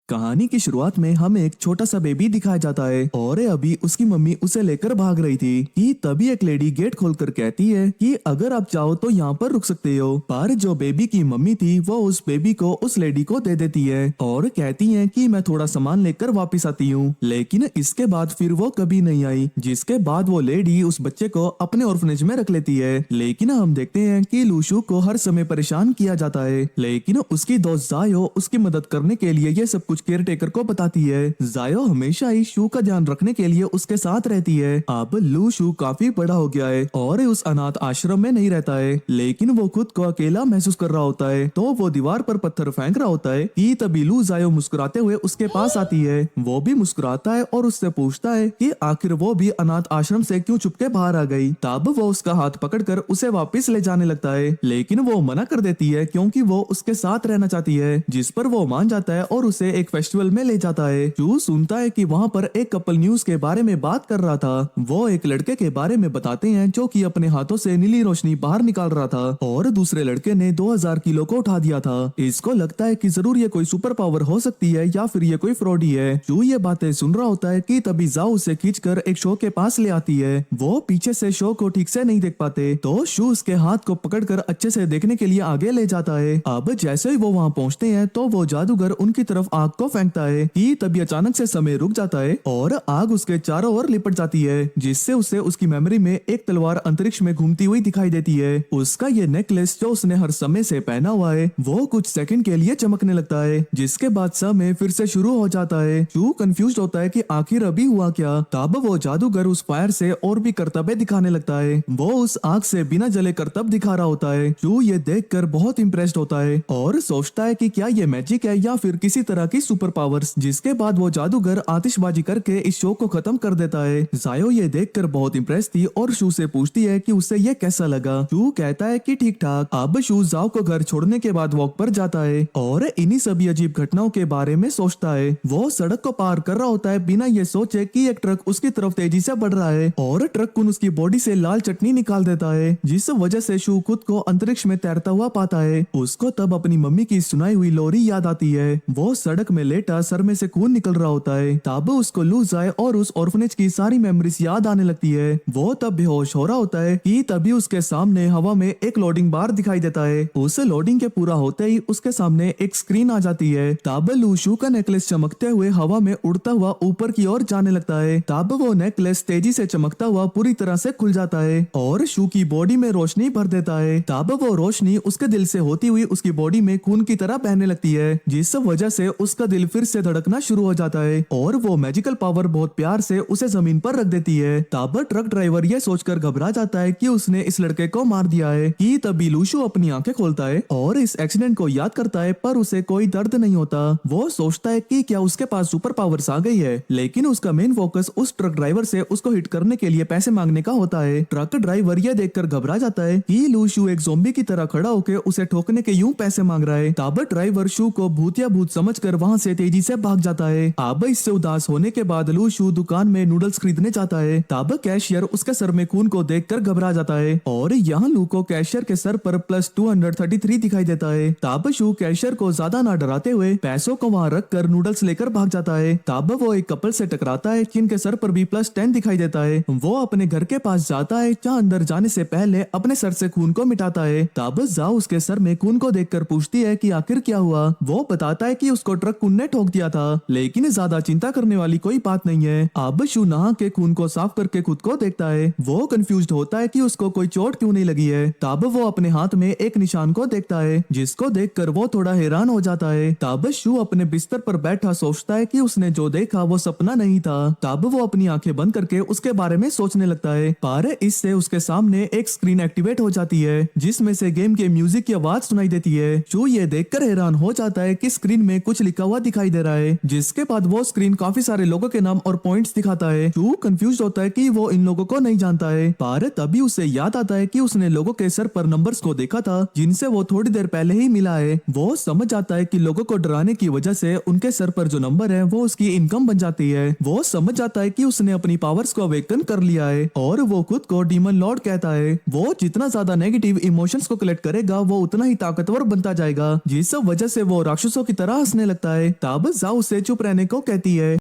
कहानी की शुरुआत में हमें एक छोटा सा बेबी दिखाया जाता है और अभी उसकी मम्मी उसे लेकर भाग रही थी कि तभी एक लेडी गेट खोलकर कहती है कि अगर आप चाहो तो यहाँ पर रुक सकते हो। पर जो बेबी की मम्मी थी वो उस बेबी को उस लेडी को दे देती है और कहती है कि मैं थोड़ा सामान लेकर वापस आती हूँ। लेकिन इसके बाद फिर वो कभी नहीं आई, जिसके बाद वो लेडी उस बच्चे को अपने ऑर्फनेज में रख लेती है। लेकिन हम देखते हैं कि लूशू को हर समय परेशान किया जाता है, लेकिन उसकी दोस्त जायो उसकी मदद करने के लिए ये सब कुछ केयर टेकर को बताती है। जायो हमेशा ही शू का ध्यान रखने के लिए उसके साथ रहती है। अब लू शू काफी बड़ा हो गया है और उस अनाथ आश्रम में नहीं रहता है, लेकिन वो खुद को अकेला महसूस कर रहा होता है। तो वो दीवार पर पत्थर फेंक रहा होता है कि तभी लू जायो मुस्कुराते हुए उसके पास आती है। वो भी मुस्कुराता है और उससे पूछता है कि आखिर वो भी अनाथ आश्रम से क्यों चुपके बाहर आ गई। तब वो उसका हाथ पकड़कर उसे वापस ले जाने लगता है, लेकिन वो मना कर देती है क्योंकि वो उसके साथ रहना चाहती है, जिस पर वो मान जाता है और उसे एक फेस्टिवल में ले जाता है। चू सुनता है कि वहाँ पर एक कपल न्यूज के बारे में बात कर रहा था। वो एक लड़के के बारे में बताते हैं जो कि अपने हाथों से नीली रोशनी बाहर निकाल रहा था और दूसरे लड़के ने 2000 किलो को उठा दिया था। इसको लगता है कि जरूर ये कोई सुपर पावर हो सकती है या फिर ये कोई फ्रॉड ही है। चू ये बातें सुन रहा होता है कि तभी जाओ उसे खींचकर एक शो के पास ले आती है। वो पीछे से शो को ठीक से नहीं देख पाते तो शू उसके हाथ को पकड़कर अच्छे से देखने के लिए आगे ले जाता है। अब जैसे ही वो वहाँ पहुँचते हैं तो वो जादूगर उनकी तरफ आग को फेंकता है कि तभी अचानक से समय रुक जाता है और आग उसके चारों ओर लिपट जाती है, जिससे उसे उसकी मेमोरी में एक तलवार अंतरिक्ष में घूमती हुई दिखाई देती है। उसका ये नेकलेस जो उसने हर समय से पहना हुआ है वो कुछ सेकंड के लिए चमकने लगता है, जिसके बाद समय फिर से शुरू हो जाता है। चू कंफ्यूज होता है कि आखिर अभी हुआ क्या। तब वो जादूगर उस फायर से और भी करतबे दिखाने लगता है। वो उस आग से बिना जले करतब दिखा रहा होता है। चू ये देखकर बहुत इम्प्रेस्ड होता है और सोचता है कि क्या ये मैजिक है या फिर किसी तरह की सुपर पावर्स। जिसके बाद वो जादूगर आतिशबाजी करके इस शो को खत्म कर देता है। जायो ये देखकर बहुत इम्प्रेस थी और शू से पूछती है कि उसे ये कैसा लगा। शू कहता है कि ठीक ठाक। अब शू जाओ को घर छोड़ने के बाद वॉक पर जाता है और इन्हीं सभी अजीब घटनाओं के बारे में सोचता है। वो सड़क को पार कर रहा होता है बिना ये सोचे कि एक ट्रक उसकी तरफ तेजी से बढ़ रहा है और ट्रक कुन उसकी बॉडी से लाल चटनी निकाल देता है, जिस वजह से शू खुद को अंतरिक्ष में तैरता हुआ पाता है। उसको तब अपनी मम्मी की सुनाई हुई लोरी याद आती है। वो सड़क में लेटा सर में से खून निकल रहा होता है। तब उसको लूज आए और उस ऑर्फनेज की सारी मेमोरीज याद आने लगती है। वो तब बेहोश हो रहा होता है कि तभी उसके सामने हवा में एक लोडिंग बार दिखाई देता है। उस लोडिंग के पूरा होते ही उसके सामने एक स्क्रीन आ जाती है। तब लूशू का नेकलेस चमकते हुए हवा में उड़ता हुआ ऊपर की ओर जाने लगता है। तब वो नेकलेस तेजी से चमकता हुआ पूरी तरह से खुल जाता है और शू की बॉडी में रोशनी भर देता है। तब वो रोशनी उसके दिल से होती हुई उसकी बॉडी में खून की तरह बहने लगती है, जिस वजह से उसका दिल फिर से धड़कना शुरू हो जाता है और वो मैजिकल पावर बहुत प्यार से उसे जमीन पर रख देती है। तब ट्रक ड्राइवर ये सोचकर घबरा जाता है कि उसने इस लड़के को मार दिया है कि तभी लूशू अपनी आंखें खोलता है और इस एक्सीडेंट को याद करता है, पर उसे कोई दर्द नहीं होता। वो सोचता है कि क्या उसके पास सुपर पावर्स आ गई है, लेकिन उसका मेन फोकस उस ट्रक ड्राइवर से उसको हिट करने के लिए पैसे मांगने का होता है। ट्रक ड्राइवर ये देखकर घबरा जाता है कि लूशू एक ज़ॉम्बी की तरह खड़ा होकर उसे ठोकने के यूं पैसे मांग रहा है। तब ड्राइवर शू को भूतिया भूत समझकर वहां से तेजी से भाग जाता है। अब इससे उदास होने के बाद लूशू दुकान में नूडल्स खरीदने जाता है। तब कैशियर उसके सर में खून को देखकर घबरा जाता है और यहाँ लू को कैशियर के सर पर प्लस 233 दिखाई देता है। तब शू कैशियर को ज्यादा ना डराते हुए पैसों को वहाँ रख कर नूडल्स लेकर भाग जाता है। तब वो एक कपल से टकराता है जिनके सर पर भी प्लस 10 दिखाई देता है। वो अपने घर के पास जाता है जहाँ अंदर जाने से पहले अपने सर से खून को मिटाता है। तब जाओ उसके सर में खून को देखकर पूछती है कि आखिर क्या हुआ। वो बताता है कि उसको ट्रक कुन ने ठोक दिया था, लेकिन ज्यादा चिंता करने वाली कोई बात नहीं है। अब शू नहा के खून को साफ करके खुद को देखता है। वो कंफ्यूज्ड होता है कि उसको कोई चोट क्यों नहीं लगी है। तब वो अपने हाथ में एक निशान को देखता है, जिसको देखकर वो थोड़ा हैरान हो जाता है। तब शू अपने बिस्तर पर बैठा सोचता है कि उसने जो देखा वो सपना नहीं था। तब वो अपनी आंखें बंद करके उसके बारे में सोचने लगता है, पर इससे उसके सामने एक स्क्रीन एक्टिवेट हो जाती है जिसमें से गेम के म्यूजिक की आवाज सुनाई देती है। शू ये देखकर हैरान हो जाता है कि स्क्रीन में कुछ लिखा हुआ दिखाई दे रहा है, जिसके बाद वो स्क्रीन काफी सारे लोगों के नाम और पॉइंट्स दिखाता है। शू कंफ्यूज होता है कि वो इन लोगों को नहीं जानता है, पर तभी उसे याद आता है कि उसने लोगों के सर पर नंबर्स को देखा था जिनसे वो थोड़ी देर पहले ही मिला है। वो समझ जाता है कि लोगों को डराने की वजह से उनके सर पर जो नंबर है वो उसकी इनकम बन जाती है। वो समझ जाता है कि उसने अपनी पावर्स को अवेकन कर लिया है और वो खुद को डीमन लॉर्ड कहता है। वो जितना ज्यादा नेगेटिव इमोशंस को कलेक्ट करेगा वो उतना ही ताकतवर बनता जाएगा, जिस वजह से वो राक्षसों की तरह हंसने लगता है। तब जाओ उसे चुप रहने को कहती है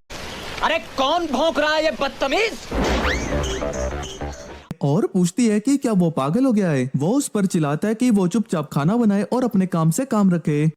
अरे कौन भौंक रहा है ये बदतमीज? और पूछती है कि क्या वो पागल हो गया है। वो उस पर चिल्लाता है कि वो चुपचाप खाना बनाए और अपने काम से काम रखे।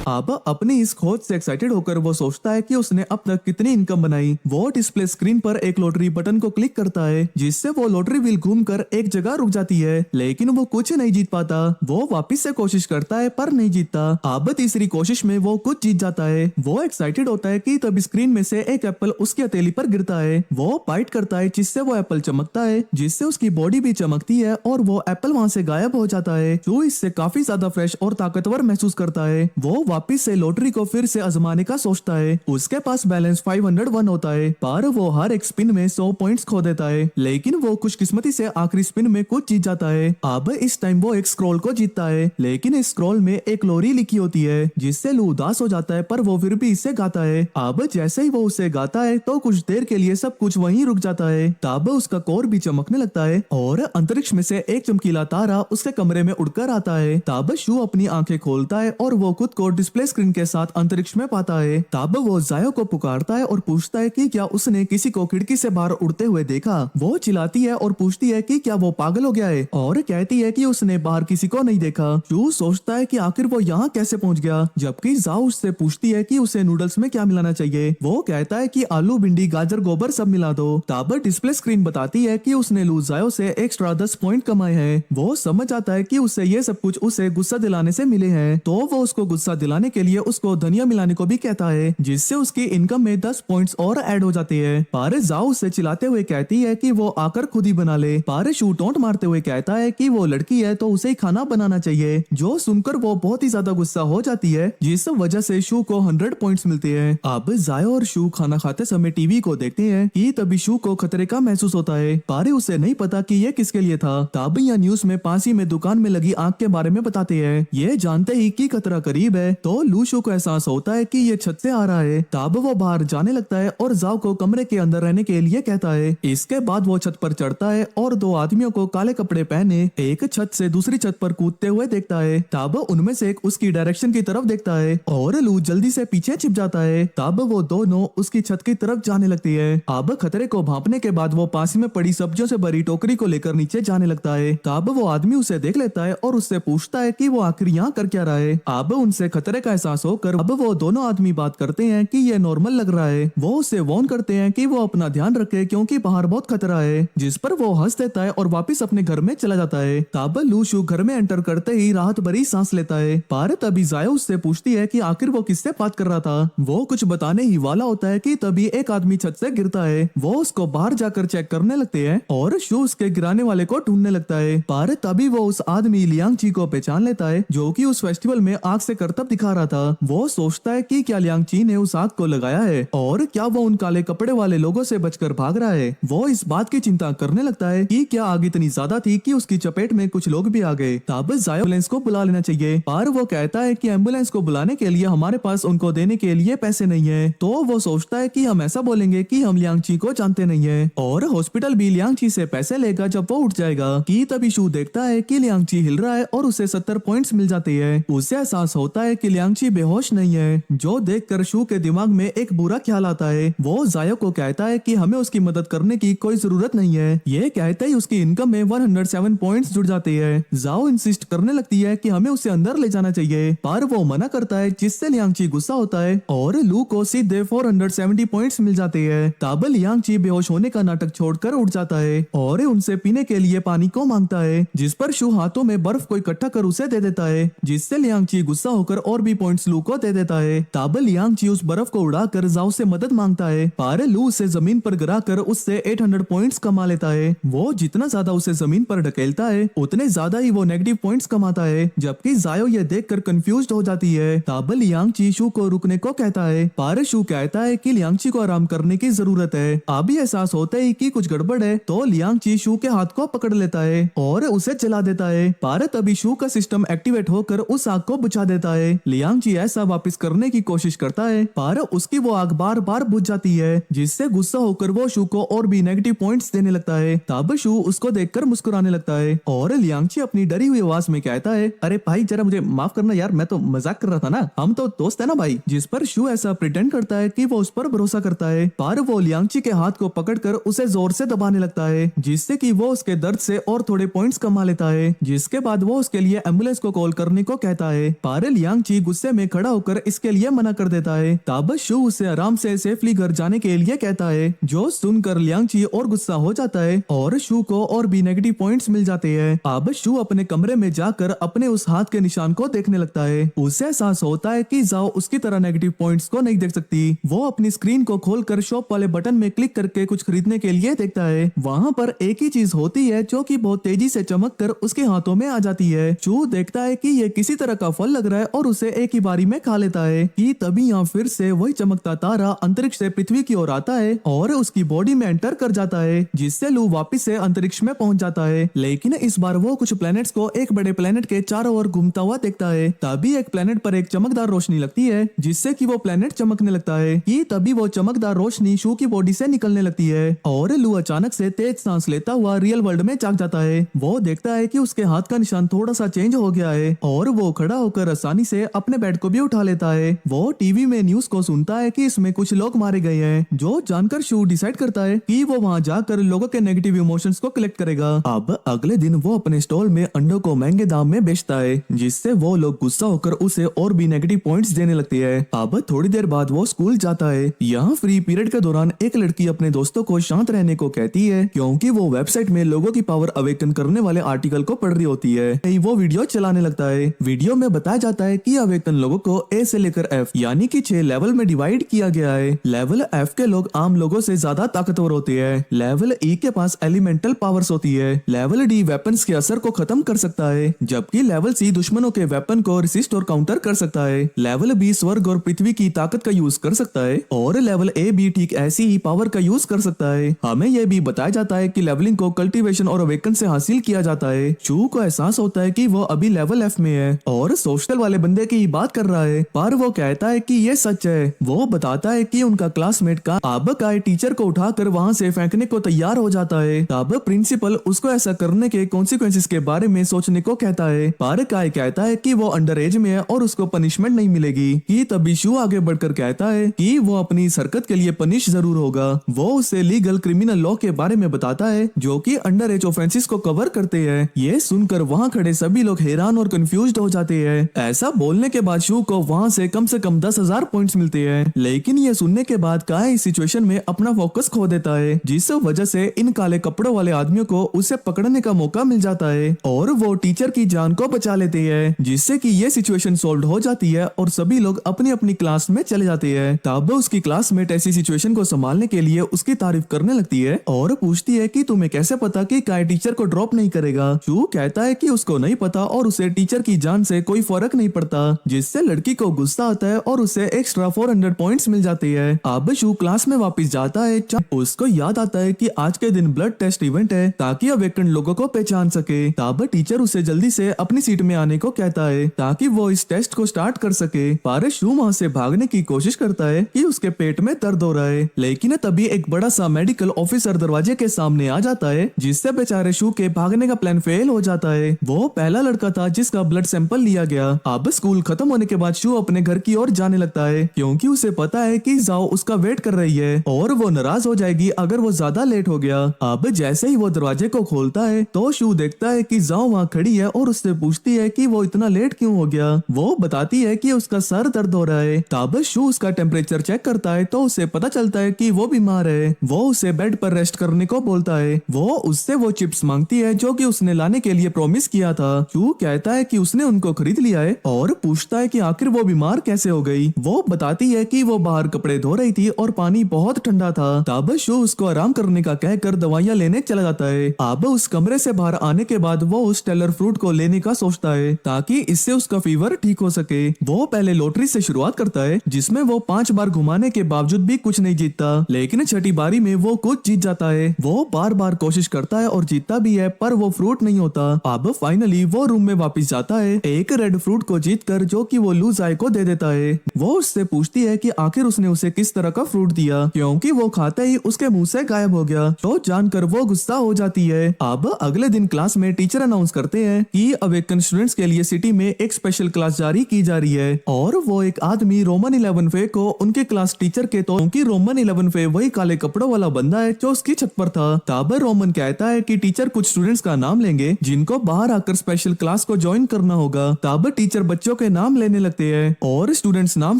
अब अपनी इस खोज से एक्साइटेड होकर वो सोचता है कि उसने अब तक कितनी इनकम बनाई। वो डिस्प्ले स्क्रीन पर एक लॉटरी बटन को क्लिक करता है, जिससे वो लॉटरी व्हील घूमकर एक जगह रुक जाती है, लेकिन वो कुछ नहीं जीत पाता। वो वापस से कोशिश करता है पर नहीं जीतता। अब तीसरी कोशिश में वो कुछ जीत जाता है। वो एक्साइटेड होता है कि तब स्क्रीन में से एक एप्पल उसकी हथेली पर गिरता है। वो बाइट करता है, जिससे वो एप्पल चमकता है, जिससे उसकी बॉडी भी चमकती है और वो एप्पल वहाँ से गायब हो जाता है। जो इससे काफी ज्यादा फ्रेश और ताकतवर महसूस करता है। वो वापस से लॉटरी को फिर से आजमाने का सोचता है। उसके पास बैलेंस 501 होता है, पर वो हर एक स्पिन में 100 पॉइंट्स खो देता है, लेकिन वो खुशकिस्मती से आखिरी स्पिन में कुछ जीत जाता है। अब इस टाइम वो एक स्क्रॉल को जीतता है, लेकिन इस स्क्रॉल में एक लोरी लिखी होती है, जिससे लू उदास हो जाता है, पर वो फिर भी इसे गाता है। अब जैसे ही वो उसे गाता है तो कुछ देर के लिए सब कुछ वहीं रुक जाता है। तब उसका कोर भी चमकने लगता है और अंतरिक्ष में से एक चमकीला तारा उसके कमरे में उड़कर आता है। तब शू अपनी आंखें खोलता है और वो खुद को डिस्प्ले स्क्रीन के साथ अंतरिक्ष में पाता है। तब वो जायो को पुकारता है और पूछता है कि क्या उसने किसी को खिड़की से बाहर उड़ते हुए देखा। वो चिल्लाती है और पूछती है कि क्या वो पागल हो गया है, और कहती है कि उसने बाहर किसी को नहीं देखा। शू सोचता है कि आखिर वो यहाँ कैसे पहुँच गया, जबकि जाओ उससे पूछती है कि उसे नूडल्स में क्या मिलाना चाहिए। वो कहता है कि आलू, भिंडी, गाजर, गोबर सब मिला दो। तब डिस्प्ले स्क्रीन बताती है कि उसने लू जायो से एक्स्ट्रा 10 पॉइंट कमाए हैं। वो समझ आता है कि उससे ये सब कुछ उसे गुस्सा दिलाने से मिले हैं, तो वो उसको गुस्सा दिलाने के लिए उसको धनिया मिलाने को भी कहता है, जिससे उसकी इनकम में 10 पॉइंट्स और ऐड हो जाते हैं। पर जाओ उससे चिल्लाते हुए कहती है कि वो आकर खुद ही बना ले। पर शू टोंट मारते हुए कहता है कि वो लड़की है तो उसे ही खाना बनाना चाहिए, जो सुनकर वो बहुत ही ज्यादा गुस्सा हो जाती है, जिस वजह से शू को 100 पॉइंट्स मिलते हैं। अब जायो और शू खाना खाते समय टीवी को देखते हैं कि तभी शू को खतरे का महसूस होता है, पर उसे नहीं पता कि ये किसके लिए था। तब या न्यूज में पास ही में दुकान में लगी आग के बारे में बताते हैं। ये जानते ही कि खतरा करीब है तो लू शू को एहसास होता है कि ये छत से आ रहा है। तब वो बाहर जाने लगता है और जाओ को कमरे के अंदर रहने के लिए कहता है। इसके बाद वो छत पर चढ़ता है और दो आदमियों को काले कपड़े पहने एक छत से दूसरी छत पर कूदते हुए देखता है। तब उनमें से एक उसकी डायरेक्शन की तरफ देखता है और लू जल्दी से पीछे छिप जाता है। तब वो दोनों उसकी छत की तरफ जाने लगती है। अब खतरे को भांपने के बाद वो पास में पड़ी सब्जियों से भरी टोकरी को लेकर नीचे जाने लगता है। तब वो आदमी उसे देख लेता है और उससे पूछता है कि वो आखिर यहाँ कर क्या रहा है। अब उनसे खतरे का एहसास होकर अब वो दोनों आदमी बात करते हैं कि ये नॉर्मल लग रहा है। वो उसे वार्न करते हैं कि वो अपना ध्यान रखे क्योंकि बाहर बहुत खतरा है, जिस पर वो हंस देता है और वापस अपने घर में चला जाता है। तब लू शू घर में एंटर करते ही राहत भरी सांस लेता है। पर तभी जायो उससे पूछती है कि आखिर वो किससे बात कर रहा था। वो कुछ बताने ही वाला होता है कि तभी एक आदमी छत से गिरता है। वो उसको बाहर जाकर चेक करने लगते हैं और शू उसके गिराने वाले को ढूंढने लगता है। पर तभी वो उस आदमी लियांग ची को पहचान लेता है, जो कि उस फेस्टिवल में आग से करतब दिखा रहा था। वो सोचता है कि क्या लियांग ची ने उस आग को लगाया है और क्या वो उन काले कपड़े वाले लोगों से बचकर भाग रहा है। वो इस बात की चिंता करने लगता है कि क्या आग इतनी ज्यादा थी कि उसकी चपेट में कुछ लोग भी आ गए। तब जायो एम्बुलेंस को बुला लेना चाहिए, पर वो कहता है कि एम्बुलेंस को बुलाने के लिए हमारे पास उनको देने के लिए पैसे नहीं है। तो वो सोचता है कि हम ऐसा बोलेंगे कि हम लियांग ची को जानते नहीं है और हॉस्पिटल भी लियांग ची से पैसे लेगा जब वो उठ जाएगा। कि तभी शू देखता है कि लियांग ची हिल रहा है और उसे 70 पॉइंट्स मिल जाते हैं। उसे एहसास होता है कि लियांग ची बेहोश नहीं है, जो देखकर शू के दिमाग में एक बुरा ख्याल आता है। वो जायो को कहता है कि हमें उसकी मदद करने की कोई जरूरत नहीं है। ये कहते ही उसकी इनकम में 107 पॉइंट्स जुड़ जाते हैं। जाओ इंसिस्ट करने लगती है कि हमें उसे अंदर ले जाना चाहिए, पर वो मना करता है, जिससे लियांग ची गुस्सा होता है और लू को सीधे 470 पॉइंट्स मिल जाते हैं। तब लियांग ची बेहोश होने का नाटक छोड़कर उठ जाता है और उनसे पीने के लिए पानी को मांगता है, जिस पर शू हाथों में बर्फ को इकट्ठा कर उसे दे देता है, जिससे लियांग ची गुस्सा होकर और भी पॉइंट्स लू को दे देता है। तब लियांग ची उस बर्फ को उड़ाकर जाओ से मदद मांगता है, पर लू उसे जमीन पर गिराकर उससे 800 पॉइंट्स कमा लेता है। वो जितना ज्यादा उसे जमीन पर ढकेलता है उतने ज्यादा ही वो नेगेटिव पॉइंट्स कमाता है, जबकि जायो ये देखकर कंफ्यूज्ड हो जाती है। तब लियांग ची शू को रुकने को कहता है, पर शू कहता है कि लियांग ची को आराम करने की जरूरत है। अभी एहसास होता है कि कुछ गड़बड़ है, तो लियांग ची शू के हाथ को पकड़ लेता है और उसे जला देता है। पर तभी शू का सिस्टम एक्टिवेट होकर उस आग को बुझा देता है। लियांग जी ऐसा वापस करने की कोशिश करता है पर उसकी वो आग बार बार बुझ जाती है, जिससे गुस्सा होकर वो शू को और भी नेगेटिव पॉइंट्स देने लगता है। तब शू उसको देखकर मुस्कुराने लगता है और लियांग जी अपनी डरी हुई आवाज में कहता है, अरे भाई जरा मुझे माफ करना यार, मैं तो मजाक कर रहा था ना, हम तो दोस्त है ना भाई। जिस पर शू ऐसा प्रिटेंड करता है कि वो उस पर भरोसा करता है, पर वो लियांग जी के हाथ को पकड़कर उसे जोर से दबाने लगता है, जिससे कि वो उसके दर्द से और थोड़े पॉइंट्स कमा लेता है। जिसके बाद वो उसके लिए एम्बुलेंस को कॉल करने को कहता है, पर लियांग जी गुस्से में खड़ा होकर इसके लिए मना कर देता है। तब शू उसे आराम से सेफली घर जाने के लिए कहता है, जो सुनकर लियांग जी और गुस्सा हो जाता है और शू को और भी नेगेटिव पॉइंट्स मिल जाते हैं। अब शू अपने कमरे में जाकर अपने उस हाथ के निशान को देखने लगता है। उसे एहसास होता है कि जाओ उसकी तरह नेगेटिव पॉइंट्स को नहीं देख सकती। वो अपनी स्क्रीन को खोलकर शॉप वाले बटन में क्लिक करके कुछ खरीदने के लिए देखता है। वहाँ पर एक ही चीज होती है जो कि बहुत तेजी से चमक कर उसके हाथों में आ जाती है। शू देखता है कि ये किसी तरह का फल लग रहा है और उसे एक ही बारी में खा लेता है कि तभी यहाँ फिर से वही चमकता तारा अंतरिक्ष से पृथ्वी की ओर आता है और उसकी बॉडी में एंटर कर जाता है, जिससे लू वापिस से अंतरिक्ष में पहुंच जाता है। लेकिन इस बार वो कुछ प्लैनेट्स को एक बड़े प्लैनेट के चारों ओर घूमता हुआ देखता है। तभी एक प्लैनेट पर एक चमकदार रोशनी लगती है, जिससे कि वो प्लैनेट चमकने लगता है कि तभी वो चमकदार रोशनी शू की बॉडी से निकलने लगती है और लू अचानक से तेज सांस लेता हुआ रियल वर्ल्ड में जाग जाता है। वो देखता है कि उसके हाथ का निशान थोड़ा सा चेंज हो गया है और वो खड़ा होकर आसानी से अपने बेड को भी उठा लेता है। वो टीवी में न्यूज को सुनता है कि इसमें कुछ लोग मारे गए हैं, जो जानकर शू डिसाइड करता है कि वो वहाँ जाकर लोगों के नेगेटिव इमोशंस को कलेक्ट करेगा। अब अगले दिन वो अपने स्टॉल में अंडों को महंगे दाम में बेचता है, जिससे वो लोग गुस्सा होकर उसे और भी नेगेटिव पॉइंट्स देने लगते हैं। अब थोड़ी देर बाद वो स्कूल जाता है। यहाँ फ्री पीरियड के दौरान एक लड़की अपने दोस्तों को शांत रहने को कहती है, क्योंकि वो वेबसाइट में लोगों की पावर अवेकन करने वाले आर्टिकल को पढ़ रही होती है। वो वीडियो चलाने लगता है। वीडियो में बताया जाता है कि अवेकन लोगों को ए से लेकर एफ यानी कि 6 लेवल में डिवाइड किया गया है। लेवल एफ के लोग आम लोगों से ज्यादा ताकतवर होते हैं। लेवल ई के पास एलिमेंटल पावर्स होती है। लेवल डी वेपन्स के असर को खत्म कर सकता है, जबकि लेवल सी दुश्मनों के वेपन को रिसिस्ट और काउंटर कर सकता है। लेवल बी स्वर्ग और पृथ्वी की ताकत का यूज कर सकता है और लेवल ए भी ठीक ऐसी ही पावर का यूज कर सकता है। हमें यह भी बताया जाता है कि लेवलिंग को कल्टीवेशन और अवेकन से हासिल किया जाता है। शू को एहसास होता है कि वो अभी लेवल एफ में है और सोशल वाले बंदे की बात कर रहा है, पर वो कहता है कि ये सच है। वो बताता है कि उनका क्लासमेट का अब काय टीचर को उठाकर वहाँ से फेंकने को तैयार हो जाता है। तब प्रिंसिपल उसको ऐसा करने के कॉन्सिक्वेंसेस के बारे में सोचने को कहता है, पर काय कहता है कि वो अंडर एज में है और उसको पनिशमेंट नहीं मिलेगी। कि तभी शू आगे बढ़कर कहता है कि वो अपनी इस हरकत के लिए पनिश जरूर होगा। वो उसे लीगल क्रिमिनल लॉ के बारे में बताता है, जो कि अंडर एज ऑफेंसेस को कवर करते हैं। ये सुनकर वहाँ खड़े सभी लोग हैरान और कंफ्यूज्ड हो जाते हैं। ऐसा बोलने के बाद शू को वहाँ से कम 10,000 पॉइंट्स मिलते हैं। लेकिन ये सुनने के बाद काय इस सिचुएशन में अपना फोकस खो देता है, जिस वजह से इन काले कपड़ों वाले आदमियों को उसे पकड़ने का मौका मिल जाता है और वो टीचर की जान को बचा लेते हैं, जिससे कि ये सिचुएशन सॉल्व हो जाती है और सभी लोग अपनी अपनी क्लास में चले जाते हैं। तब उसकी क्लासमेट ऐसी सिचुएशन को संभालने के लिए उसकी तारीफ करने लगती है और पूछती है कि तुम्हें कैसे पता कि काय टीचर को ड्रॉप नहीं करेगा। शू कहता है कि उसको नहीं पता और उसे टीचर की जान से कोई फर्क नहीं पड़ता, जिससे लड़की को गुस्सा आता है और उसे एक्स्ट्रा 400 पॉइंट्स मिल जाते हैं। अब शू क्लास में वापस जाता है। उसको याद आता है कि आज के दिन ब्लड टेस्ट इवेंट है, ताकि अवेकन लोगों को पहचान सके। तब टीचर उसे जल्दी से अपनी सीट में आने को कहता है, ताकि वो इस टेस्ट को स्टार्ट कर सके। पर शू वहाँ से भागने की कोशिश करता है कि उसके पेट में दर्द हो रहा है, लेकिन तभी एक बड़ा सा मेडिकल ऑफिसर दरवाजे के सामने आ जाता है, जिससे बेचारे शू के भागने का प्लान फेल हो जाता है। वो पहला लड़का था जिसका ब्लड सैंपल लिया गया। अब स्कूल खत्म होने के बाद शू अपने घर की ओर जाने लगता है, क्योंकि उसे पता है कि जाओ उसका वेट कर रही है और वो नाराज हो जाएगी अगर वो ज्यादा लेट हो गया। अब जैसे ही वो दरवाजे को खोलता है तो शू देखता है कि जाओ वहाँ खड़ी है और उससे पूछती है कि वो इतना लेट क्यों हो गया। वो बताती है कि उसका सर दर्द हो रहा है। तब शू उसका टेम्परेचर चेक करता है तो उसे पता चलता है कि वो बीमार है। वो उसे बेड पर रेस्ट करने को बोलता है। वो उससे वो चिप्स मांगती है जो कि उसने लाने के लिए प्रॉमिस किया था। शू कहता है कि उसने उनको खरीद लिया है और पूछता है कि आखिर वो बीमार कैसे हो गई। वो बताती है कि वो बाहर कपड़े धो रही थी और पानी बहुत ठंडा था। तब शू उसको आराम करने का कहकर दवाइयाँ लेने चला जाता है। अब उस कमरे से बाहर आने के बाद वो उस टेलर फ्रूट को लेने का सोचता है, ताकि इससे उसका फीवर ठीक हो सके। वो पहले लॉटरी से शुरुआत करता है, जिसमें वो 5 बार घुमाने के बावजूद भी कुछ नहीं जीतता, लेकिन छठी बारी में वो कुछ जीत जाता है। वो बार बार कोशिश करता है और जीतता भी है, पर वो फ्रूट नहीं होता। अब फाइनली वो रूम में वापस जाता है। एक रेड फ्रूट को जीतकर देकर जो कि वो लू जाए को दे देता है। वो उससे पूछती है कि आखिर उसने उसे किस तरह का फ्रूट दिया, क्योंकि वो खाते ही उसके मुंह से गायब हो गया। तो जानकर वो गुस्सा हो जाती है। अब अगले दिन क्लास में टीचर अनाउंस करते हैं कि अवेकन स्टूडेंट्स के लिए सिटी में एक स्पेशल क्लास जारी की जा रही है और वो एक आदमी रोमन 11 फे को उनके क्लास टीचर के तो क्योंकि रोमन 11 फे वही काले कपड़ों वाला बंदा है जो उसकी छत पर था। तब रोमन कहता है कि टीचर कुछ स्टूडेंट्स का नाम लेंगे जिनको बाहर आकर स्पेशल क्लास को ज्वाइन करना होगा। तब टीचर बच्चों के नाम लेने लगते हैं और स्टूडेंट्स नाम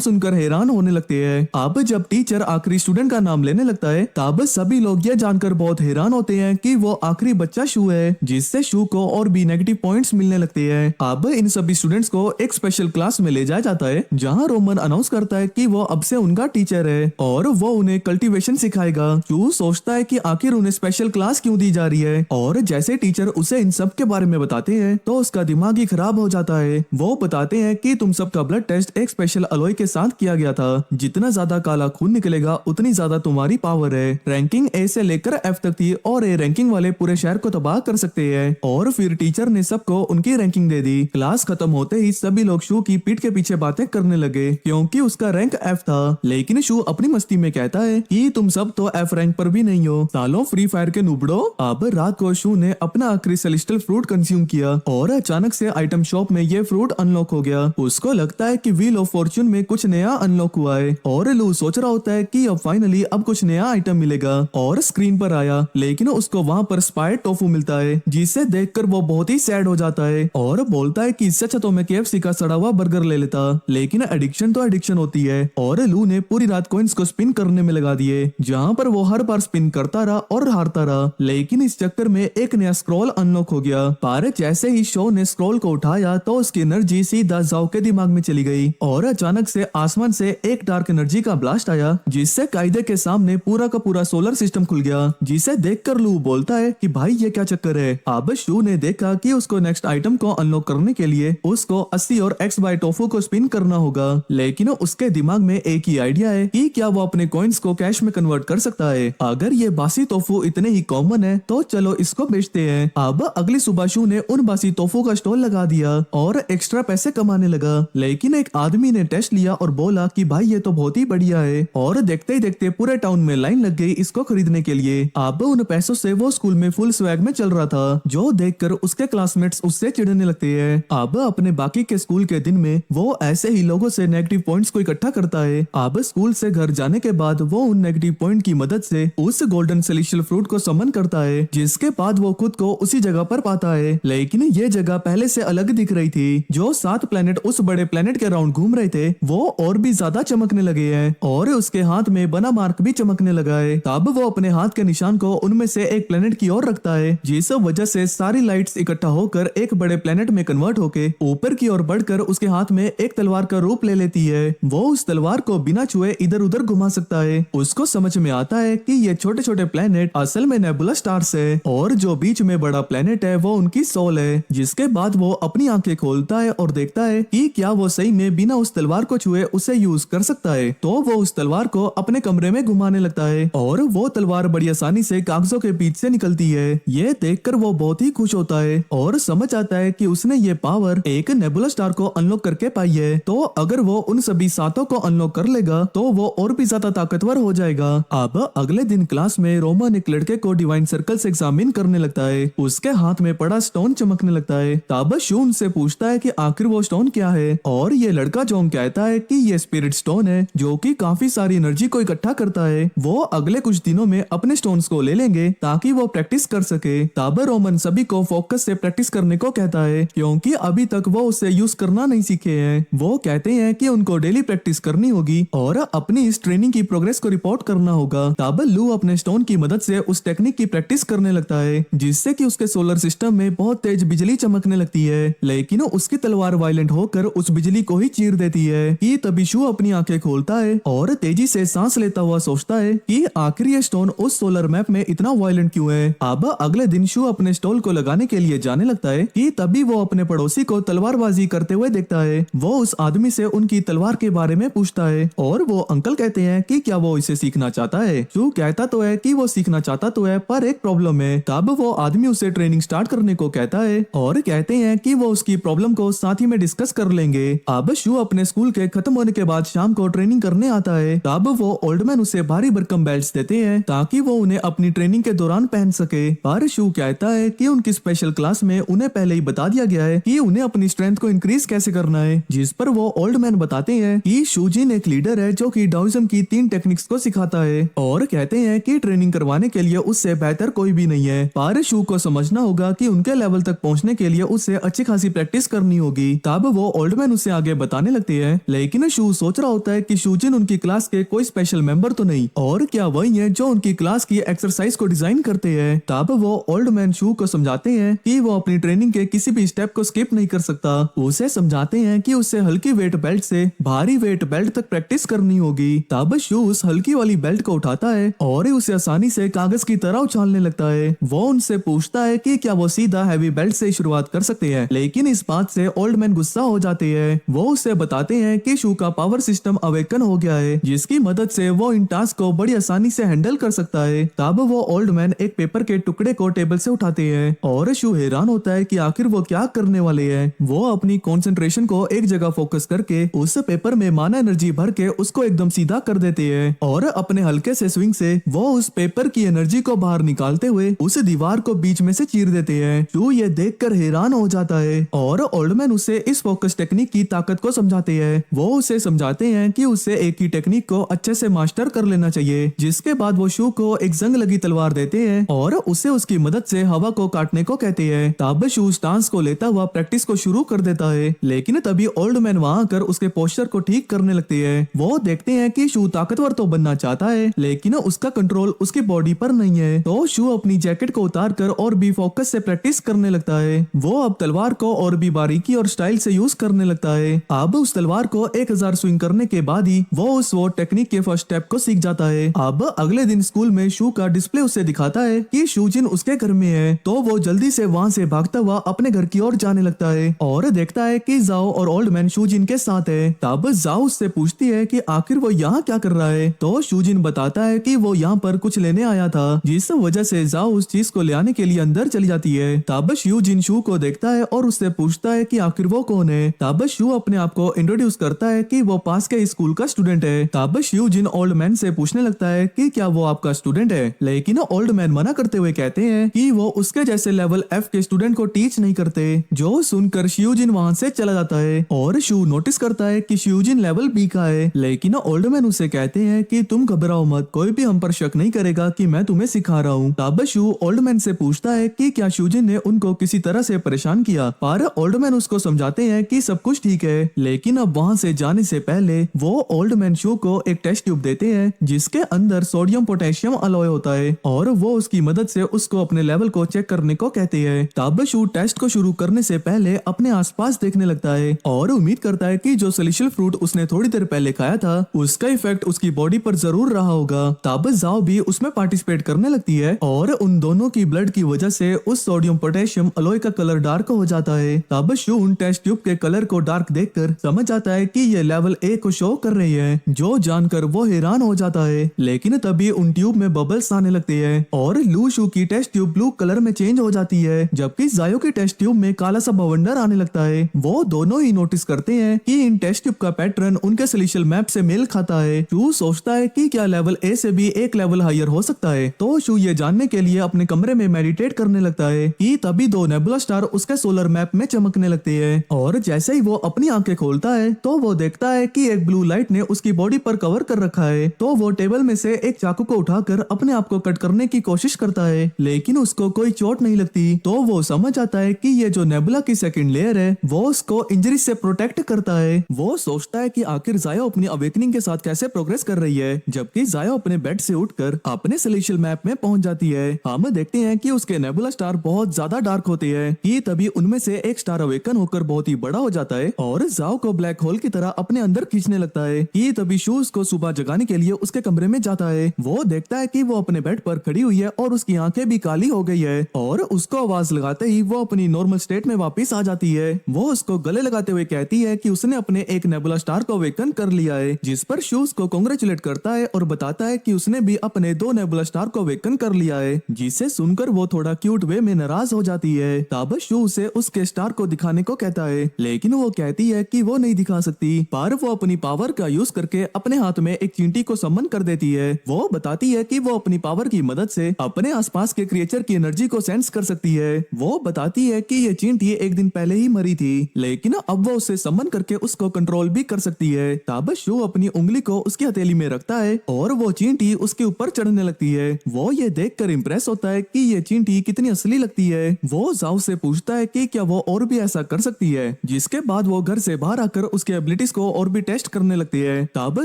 सुनकर हैरान होने लगते हैं। अब जब टीचर आखिरी स्टूडेंट का नाम लेने लगता है तब सभी लोग ये जानकर बहुत हैरान होते हैं कि वो आखिरी बच्चा शू है, जिससे शू को और भी नेगेटिव पॉइंट्स मिलने लगते हैं। अब इन सभी स्टूडेंट्स को एक स्पेशल क्लास में ले जाया जाता है जहाँ रोमन अनाउंस करता है कि वो अब से उनका टीचर है और वो उन्हें कल्टीवेशन सिखाएगा। शू सोचता है कि आखिर उन्हें स्पेशल क्लास क्यों दी जा रही है और जैसे टीचर उसे इन सब के बारे में बताते हैं तो उसका दिमाग ही खराब हो जाता है। वो बताते हैं कि तुम सबका ब्लड टेस्ट एक स्पेशल अलॉय के साथ किया गया था, जितना ज्यादा काला खून निकलेगा उतनी ज्यादा तुम्हारी पावर है। रैंकिंग ए से लेकर एफ तक थी और ए रैंकिंग वाले पूरे शहर को तबाह कर सकते हैं। और फिर टीचर ने सबको उनकी रैंकिंग दे दी। क्लास खत्म होते ही सभी लोग शू की पीठ के पीछे बातें करने लगे क्योंकि उसका रैंक एफ था, लेकिन शू अपनी मस्ती में कहता है कि तुम सब तो एफ रैंक पर भी नहीं हो, सालों फ्री फायर के नुबड़ो। अब रात को शू ने अपना आखिरी सेलेस्टियल फ्रूट कंज्यूम किया और अचानक से आइटम शॉप में ये फ्रूट अनलॉक हो गया। उसको लगता है कि व्हील ऑफ फॉर्चून में कुछ नया अनलॉक हुआ है और लू सोच रहा होता है कि अब फाइनली अब कुछ नया आइटम मिलेगा और स्क्रीन पर आया, लेकिन उसको वहाँ पर स्पाइड टोफू मिलता है जिसे देखकर वो बहुत ही सैड हो जाता है और बोलता है कि इससे अच्छा तो मैं KFC का सड़ा हुआ बर्गर ले लेता। लेकिन एडिक्शन तो एडिक्शन होती है और लू ने पूरी रात कोइंस को स्पिन करने में लगा दिए, जहाँ पर वो हर बार स्पिन करता रहा और हारता रहा। लेकिन इस चक्कर में एक नया स्क्रॉल अनलॉक हो गया। पर जैसे ही शो ने स्क्रॉल को उठाया तो उसकी एनर्जी सीधा जाओ के दिमाग में चली गई और अचानक से आसमान से एक डार्क एनर्जी का ब्लास्ट आया जिससे कायदे के सामने पूरा का पूरा सोलर सिस्टम खुल गया, जिसे देखकर लू बोलता है कि भाई ये क्या चक्कर है। अब शू ने देखा कि उसको नेक्स्ट आइटम को अनलॉक करने के लिए उसको 80 और X बाय टोफू को स्पिन करना होगा, लेकिन उसके दिमाग में एक ही आइडिया है कि क्या वो अपने कॉइन्स को कैश में कन्वर्ट कर सकता है। अगर ये बासी टोफू इतने ही कॉमन है तो चलो इसको बेचते हैं। अब अगली सुबह शू ने उन बासी टोफू का स्टॉल लगा दिया और एक्स्ट्रा पैसे कमाने लगा। लेकिन एक आदमी ने टेस्ट लिया और बोला कि भाई ये तो बहुत ही बढ़िया है और देखते ही देखते पूरे टाउन में लाइन लग गई इसको खरीदने के लिए। अब उन पैसों से वो स्कूल में फुल स्वैग में चल रहा था, जो देखकर उसके क्लासमेट्स उससे चिढ़ने लगते हैं। अब अपने बाकी के स्कूल के दिन में वो ऐसे ही लोगों से नेगेटिव पॉइंट्स को इकट्ठा करता है। अब स्कूल से घर जाने के बाद वो उन नेगेटिव पॉइंट की मदद से उस गोल्डन सेलेस्टियल फ्रूट को समन करता है, जिसके बाद वो खुद को उसी जगह पर पाता है। लेकिन ये जगह पहले से अलग दिख रही थी। जो 7 प्लेनेट उस बड़े प्लेनेट के राउंड घूम रहे थे वो और भी ज्यादा चमकने लगे हैं और उसके हाथ में बना मार्क भी चमकने लगा है। तब वो अपने हाथ के निशान को उनमें से एक प्लेनेट की ओर रखता है, जिस वजह से सारी लाइट्स इकट्ठा होकर एक बड़े प्लेनेट में कन्वर्ट होके ऊपर की ओर बढ़कर उसके हाथ में एक तलवार का रूप ले लेती है। वो उस तलवार को बिना छुए इधर उधर घुमा सकता है। उसको समझ में आता है कि ये छोटे छोटे प्लेनेट असल में नेबुला स्टार्स है और जो बीच में बड़ा प्लेनेट है वो उनकी सोल है। जिसके बाद वो अपनी आंखें खोलता है और देखता है कि क्या वो सही में बिना उस तलवार को छुए उसे यूज कर सकता है। तो वो उस तलवार को अपने कमरे में घुमाने लगता है और वो तलवार बड़ी आसानी से कागजों के बीच से निकलती है। ये देखकर वो बहुत ही खुश होता है और समझ आता है कि उसने ये पावर एक नेबुला स्टार को अनलॉक करके पाई है। तो अगर वो उन सभी 7 को अनलॉक कर लेगा तो वो और भी ज्यादा ताकतवर हो जाएगा। अब अगले दिन क्लास में रोमन एक लड़के को डिवाइन सर्कल से एग्जामिन करने लगता है। उसके हाथ में पड़ा स्टोन चमकने लगता है। तब शू उनसे पूछता है कि आखिर वो स्टोन क्या है और ये लड़का जोंग कहता है कि ये स्पिरिट स्टोन है जो कि काफी सारी एनर्जी को इकट्ठा करता है। वो अगले कुछ दिनों में अपने स्टोन्स को ले लेंगे ताकि वो प्रैक्टिस कर सके। तब रोमन सभी को फोकस से प्रैक्टिस करने को कहता है क्योंकि अभी तक वो उसे यूज करना नहीं सीखे हैं। वो कहते हैं कि उनको डेली प्रैक्टिस करनी होगी और अपनी इस ट्रेनिंग की प्रोग्रेस को रिपोर्ट करना होगा। तब लू अपने स्टोन की मदद से उस टेक्निक की प्रैक्टिस करने लगता है, जिससे कि उसके सोलर सिस्टम में बहुत तेज बिजली चमकने लगती है। लेकिन उसकी तलवार वायलेंट होकर उस बिजली को ही चीर देती है। कि तभी शू अपनी आंखें खोलता है और तेजी से सांस लेता हुआ सोचता है कि आखिर ये स्टोन उस सोलर मैप में इतना वायलेंट क्यों है। अब अगले दिन शू अपने स्टॉल को लगाने के लिए जाने लगता है कि तभी वो अपने पड़ोसी को तलवारबाजी करते हुए देखता है। वो उस आदमी से उनकी तलवार के बारे में पूछता है और वो अंकल कहते हैं कि क्या वो इसे सीखना चाहता है। शू कहता तो है कि वो सीखना चाहता तो है पर एक प्रॉब्लम है। तब वो आदमी उसे ट्रेनिंग स्टार्ट करने को कहता है और कहते हैं कि वो उसकी प्रॉब्लम को साथ ही में डिस्कस डिस्कस कर लेंगे। अब शू अपने स्कूल के खत्म होने के बाद शाम को ट्रेनिंग करने आता है। तब वो ओल्ड मैन उसे भारी भरकम बेल्ट्स देते हैं ताकि वो उन्हें अपनी ट्रेनिंग के दौरान पहन सके। पर शू कहता है कि उनकी स्पेशल क्लास में उन्हें पहले ही बता दिया गया है कि उन्हें अपनी स्ट्रेंथ को इंक्रीज कैसे करना है, जिस पर वो ओल्ड मैन बताते हैं कि शूजिन एक लीडर है जो कि डाओइज्म की 3 टेक्निक्स को सिखाता है और कहते हैं कि ट्रेनिंग करवाने के लिए उससे बेहतर कोई भी नहीं है। पर शू को समझना होगा कि उनके लेवल तक पहुंचने के लिए उससे अच्छी खासी प्रैक्टिस करनी होगी। तब वो ओल्ड मैन उसे आगे बताने लगते हैं, लेकिन शू सोच रहा होता है कि शूजिन उनकी क्लास के कोई स्पेशल मेंबर तो नहीं, और क्या वही है जो उनकी क्लास की एक्सरसाइज को डिजाइन करते हैं। तब वो ओल्ड मैन शू को समझाते हैं कि वो अपनी ट्रेनिंग के किसी भी स्टेप को स्किप नहीं कर सकता। उसे समझाते हैं कि उसे हल्की वेट बेल्ट से भारी वेट बेल्ट तक प्रैक्टिस करनी होगी। तब शू उस हल्की वाली बेल्ट को उठाता है और उसे आसानी से कागज की तरह उछालने लगता है। वो उनसे पूछता है कि क्या वो सीधा हैवी बेल्ट से शुरुआत कर सकते हैं, लेकिन इस बात से ओल्ड मैन गुस्सा हो जाते हैं। वो उसे बताते हैं कि शू का पावर सिस्टम अवेकन हो गया है, जिसकी मदद से वो इन टास्क को बड़ी आसानी से हैंडल कर सकता है। तब वो ओल्ड मैन एक पेपर के टुकड़े को टेबल से उठाते हैं और शू हैरान होता है कि आखिर वो क्या करने वाले हैं। वो अपनी कंसंट्रेशन को एक जगह फोकस करके उस पेपर में माना एनर्जी भर के उसको एकदम सीधा कर देते हैं और अपने हल्के से स्विंग से वो उस पेपर की एनर्जी को बाहर निकालते हुए उस दीवार को बीच में से चीर देते हैं। शू ये देखकर हैरान हो जाता है और ओल्ड मैन उसे इस फोकस टेक्निक की ताकत को समझाते हैं। वो उसे समझाते हैं कि उसे एक ही टेक्निक को अच्छे से मास्टर कर लेना चाहिए, जिसके बाद वो शू को एक जंग लगी तलवार देते हैं और उसे उसकी मदद से हवा को काटने को कहते हैं। तब शू स्टांस को लेता हुआ प्रैक्टिस को शुरू कर देता है, लेकिन तभी ओल्ड मैन वहां आकर उसके पोस्चर को ठीक करने लगते हैं। वो देखते हैं कि शू ताकतवर तो बनना चाहता है, लेकिन उसका कंट्रोल उसकी बॉडी पर नहीं है। तो शू अपनी जैकेट को उतार कर और भी फोकस से प्रैक्टिस करने लगता है। वो अब तलवार को और भी बारीकी और स्टाइल से यूज करने लगता है। अब उस तलवार को 1000 स्विंग करने के बाद ही वो उस वो टेक्निक के फर्स्ट स्टेप को सीख जाता है। अब अगले दिन स्कूल में शू का डिस्प्ले उसे दिखाता है कि शूजिन उसके घर में है, तो वो जल्दी से वहाँ से भागता हुआ अपने घर की ओर जाने लगता है और देखता है कि जाओ और ओल्ड मैन शूजिन के साथ है। तब जाओ उससे पूछती है कि आखिर वो यहाँ क्या कर रहा है, तो शूजिन बताता है कि वो यहाँ पर कुछ लेने आया था, जिस वजह से जाओ उस चीज को ले आने के लिए अंदर चली जाती है। तब शूजिन शू को देखता है और उससे पूछता है कि आखिर वो कौन है। तब शू अपने आप को इंट्रोड्यूस करता है कि वो पास के स्कूल का स्टूडेंट है। तब शूजिन ओल्ड मैन से पूछने लगता है कि क्या वो आपका स्टूडेंट है, लेकिन ओल्ड मैन मना करते हुए कहते हैं कि वो उसके जैसे लेवल F के स्टूडेंट को टीच नहीं करते। जो सुनकर शूजिन वहाँ से चला जाता है और शू नोटिस करता है कि शूजिन लेवल B का है, लेकिन ओल्ड मैन उसे कहते हैं कि तुम घबराओ मत, कोई भी हम पर शक नहीं करेगा कि मैं तुम्हें सिखा रहा हूँ। तब शू ओल्ड मैन से पूछता है कि क्या शूजिन ने उनको किसी तरह से परेशान किया, पर ओल्ड मैन उसको समझाते हैं कि सब कुछ ठीक है। लेकिन अब वहाँ से जाने से पहले वो ओल्ड मैन शू को एक टेस्ट ट्यूब देते हैं जिसके अंदर सोडियम पोटेशियम अलॉय होता है और वो उसकी मदद से उसको अपने लेवल को चेक करने को कहते हैं। तब शू टेस्ट को शुरू करने से पहले अपने आसपास देखने लगता है और उम्मीद करता है कि जो सेलिशियल फ्रूट उसने थोड़ी देर पहले खाया था उसका इफेक्ट उसकी बॉडी पर जरूर रहा होगा। तब जाओ भी उसमें पार्टिसिपेट करने लगती है और उन दोनों की ब्लड की वजह से उस सोडियम पोटेशियम अलॉय का कलर डार्क हो जाता है। तब शू उन टेस्ट ट्यूब के कलर को डार्क देखकर समझ जाता है कि ये लेवल A को शो कर रही है, जो जानकर वो हैरान हो जाता है। लेकिन तभी उन ट्यूब में बबल्स आने लगते हैं और लू शू की टेस्ट ट्यूब ब्लू कलर में चेंज हो जाती है, जबकि जायो की टेस्ट ट्यूब में काला सा बवंडर आने लगता है। वो दोनों ही नोटिस करते हैं कि इन टेस्ट ट्यूब का पैटर्न उनके सेलिशियल मैप से मेल खाता है। शू सोचता है कि क्या लेवल A से भी एक लेवल हायर हो सकता है, तो शू ये जानने के लिए अपने कमरे में मेडिटेट करने लगता है कि तभी 2 नेबुला स्टार उसके सोलर मैप में चमकने लगते हैं और जैसे ही वो अपनी आंखें खोलता है तो वो देखता है कि एक ब्लू लाइट ने उसकी बॉडी पर कवर कर रखा है। तो वो टेबल में से एक चाकू को उठाकर अपने आप को कट करने की कोशिश करता है, लेकिन उसको कोई चोट नहीं लगती। तो वो समझ आता है कि ये जो नेबुला की सेकंड लेयर है वो उसको इंजरी से प्रोटेक्ट करता है। वो सोचता है कि आखिर जायो अपनी अवेकनिंग के साथ कैसे प्रोग्रेस कर रही है, जबकि जायो अपने बेड से उठकर अपने सेलेशियल मैप में पहुंच जाती है। हम देखते हैं कि उसके नेबुला स्टार बहुत ज्यादा डार्क होते हैं कि तभी उनमें से एक स्टार अवेकन होकर बहुत ही बड़ा हो जाता है और जाओ को ब्लैक होल की तरह अपने अंदर खींचने लगता है कि तभी शू उसको सुबह जगाने के लिए उसके कमरे में जाता है। वो देखता है कि वो अपने बेड पर खड़ी हुई है और उसकी आंखें भी काली हो गई है और उसको आवाज लगाते ही वो अपनी नॉर्मल स्टेट में वापस आ जाती है। वो उसको गले लगाते हुए कहती है कि उसने अपने एक नेबुला स्टार को अवेकन कर लिया है, जिस पर शू उसको कांग्रेचुलेट करता है और बताता है कि उसने भी अपने 2 नेबुला स्टार को अवेकन कर लिया है, जिसे सुनकर वो थोड़ा क्यूट वे में नाराज हो जाती है। तब शू उसे उसके स्टार को दिखाने को कहता है लेकिन वो कहती है कि वो नहीं दिखा सकती, पर वो अपनी पावर का यूज करके अपने हाथ में एक चींटी को समन कर देती है। वो बताती है कि वो अपनी पावर की मदद से अपने आसपास के क्रिएचर की एनर्जी को सेंस कर सकती है। वो बताती है कि ये चींटी एक दिन पहले ही मरी थी, लेकिन अब वो उसे समन करके उसको कंट्रोल भी कर सकती है। तब शू अपनी उंगली को उसकी हथेली में रखता है और वो चींटी उसके ऊपर चढ़ने लगती है। वो ये देखकर इम्प्रेस होता है कि ये चींटी कितनी असली लगती है। वो जाओ से पूछता है कि क्या वो और भी ऐसा कर सकती है, जिसके बाद वो घर से बाहर आकर उसके एबिलिटीज को और भी टेस्ट करने लगती है। तब